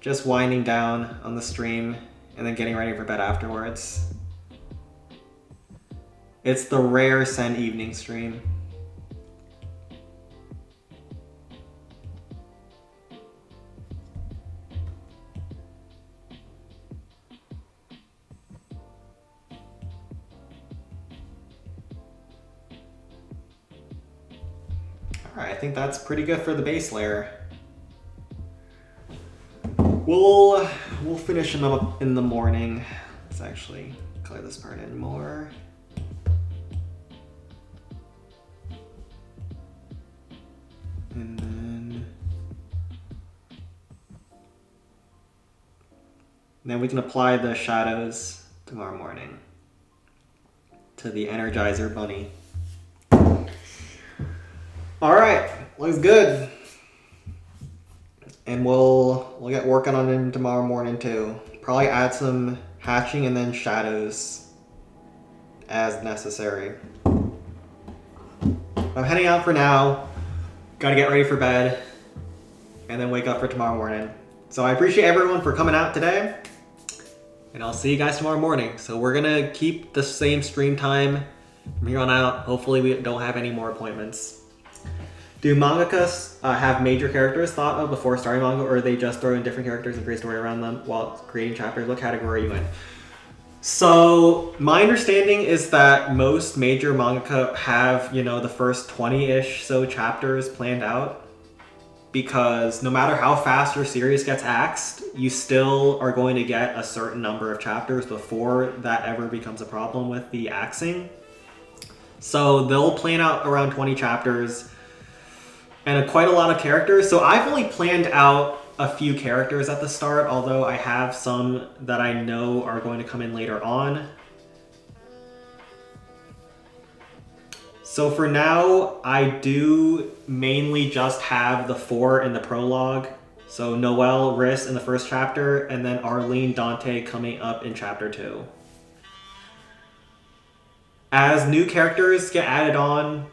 Just winding down on the stream and then getting ready for bed afterwards. It's the rare Sen evening stream. Alright, I think that's pretty good for the base layer. We'll finish them up in the morning. Let's actually color this part in more. And then we can apply the shadows tomorrow morning to the Energizer Bunny. Alright, looks good. And we'll get working on him tomorrow morning too. Probably add some hatching and then shadows as necessary. I'm heading out for now. Gotta get ready for bed and then wake up for tomorrow morning. So I appreciate everyone for coming out today. And I'll see you guys tomorrow morning. So we're gonna keep the same stream time from here on out. Hopefully we don't have any more appointments. Do mangakas have major characters thought of before starting manga, or they just throw in different characters and create a story around them while creating chapters? What category are you in? So my understanding is that most major mangaka have, the first 20-ish so chapters planned out, because no matter how fast your series gets axed, you still are going to get a certain number of chapters before that ever becomes a problem with the axing. So they'll plan out around 20 chapters and quite a lot of characters. So I've only planned out a few characters at the start, although I have some that I know are going to come in later on. So for now, I do mainly just have the 4 in the prologue. So Noelle, Riss in the first chapter, and then Arlene, Dante coming up in chapter 2. As new characters get added on,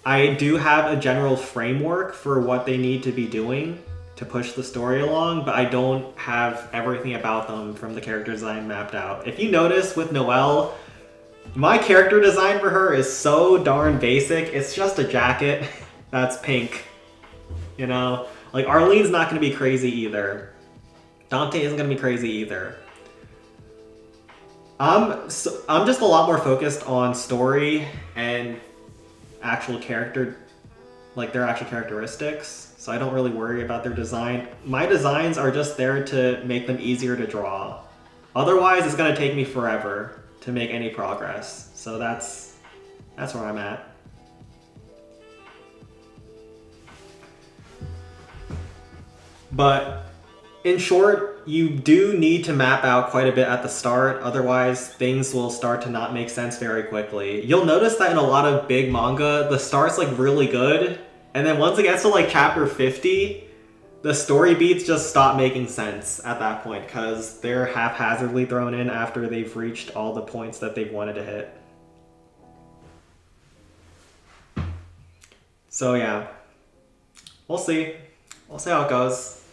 I do have a general framework for what they need to be doing to push the story along, but I don't have everything about them from the character design mapped out. If you notice with Noelle, my character design for her is so darn basic. It's just a jacket that's pink. Like Arlene's not going to be crazy either. Dante isn't going to be crazy either. I'm just a lot more focused on story and actual character, like their actual characteristics, so I don't really worry about their design. My designs are just there to make them easier to draw. Otherwise, it's going to take me forever to make any progress. So that's where I'm at. But in short, you do need to map out quite a bit at the start, otherwise things will start to not make sense very quickly. You'll notice that in a lot of big manga, the start's like really good, and then once it gets to like chapter 50, the story beats just stop making sense at that point, because they're haphazardly thrown in after they've reached all the points that they've wanted to hit. So yeah. we'll see. We'll see how it goes.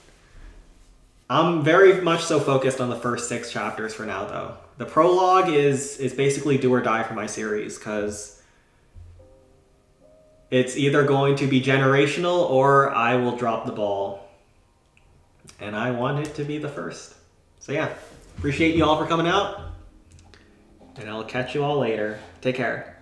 I'm very much so focused on the first 6 chapters for now, though. The prologue is basically do or die for my series, because it's either going to be generational or I will drop the ball. And I want it to be the first. So yeah, appreciate you all for coming out. And I'll catch you all later. Take care.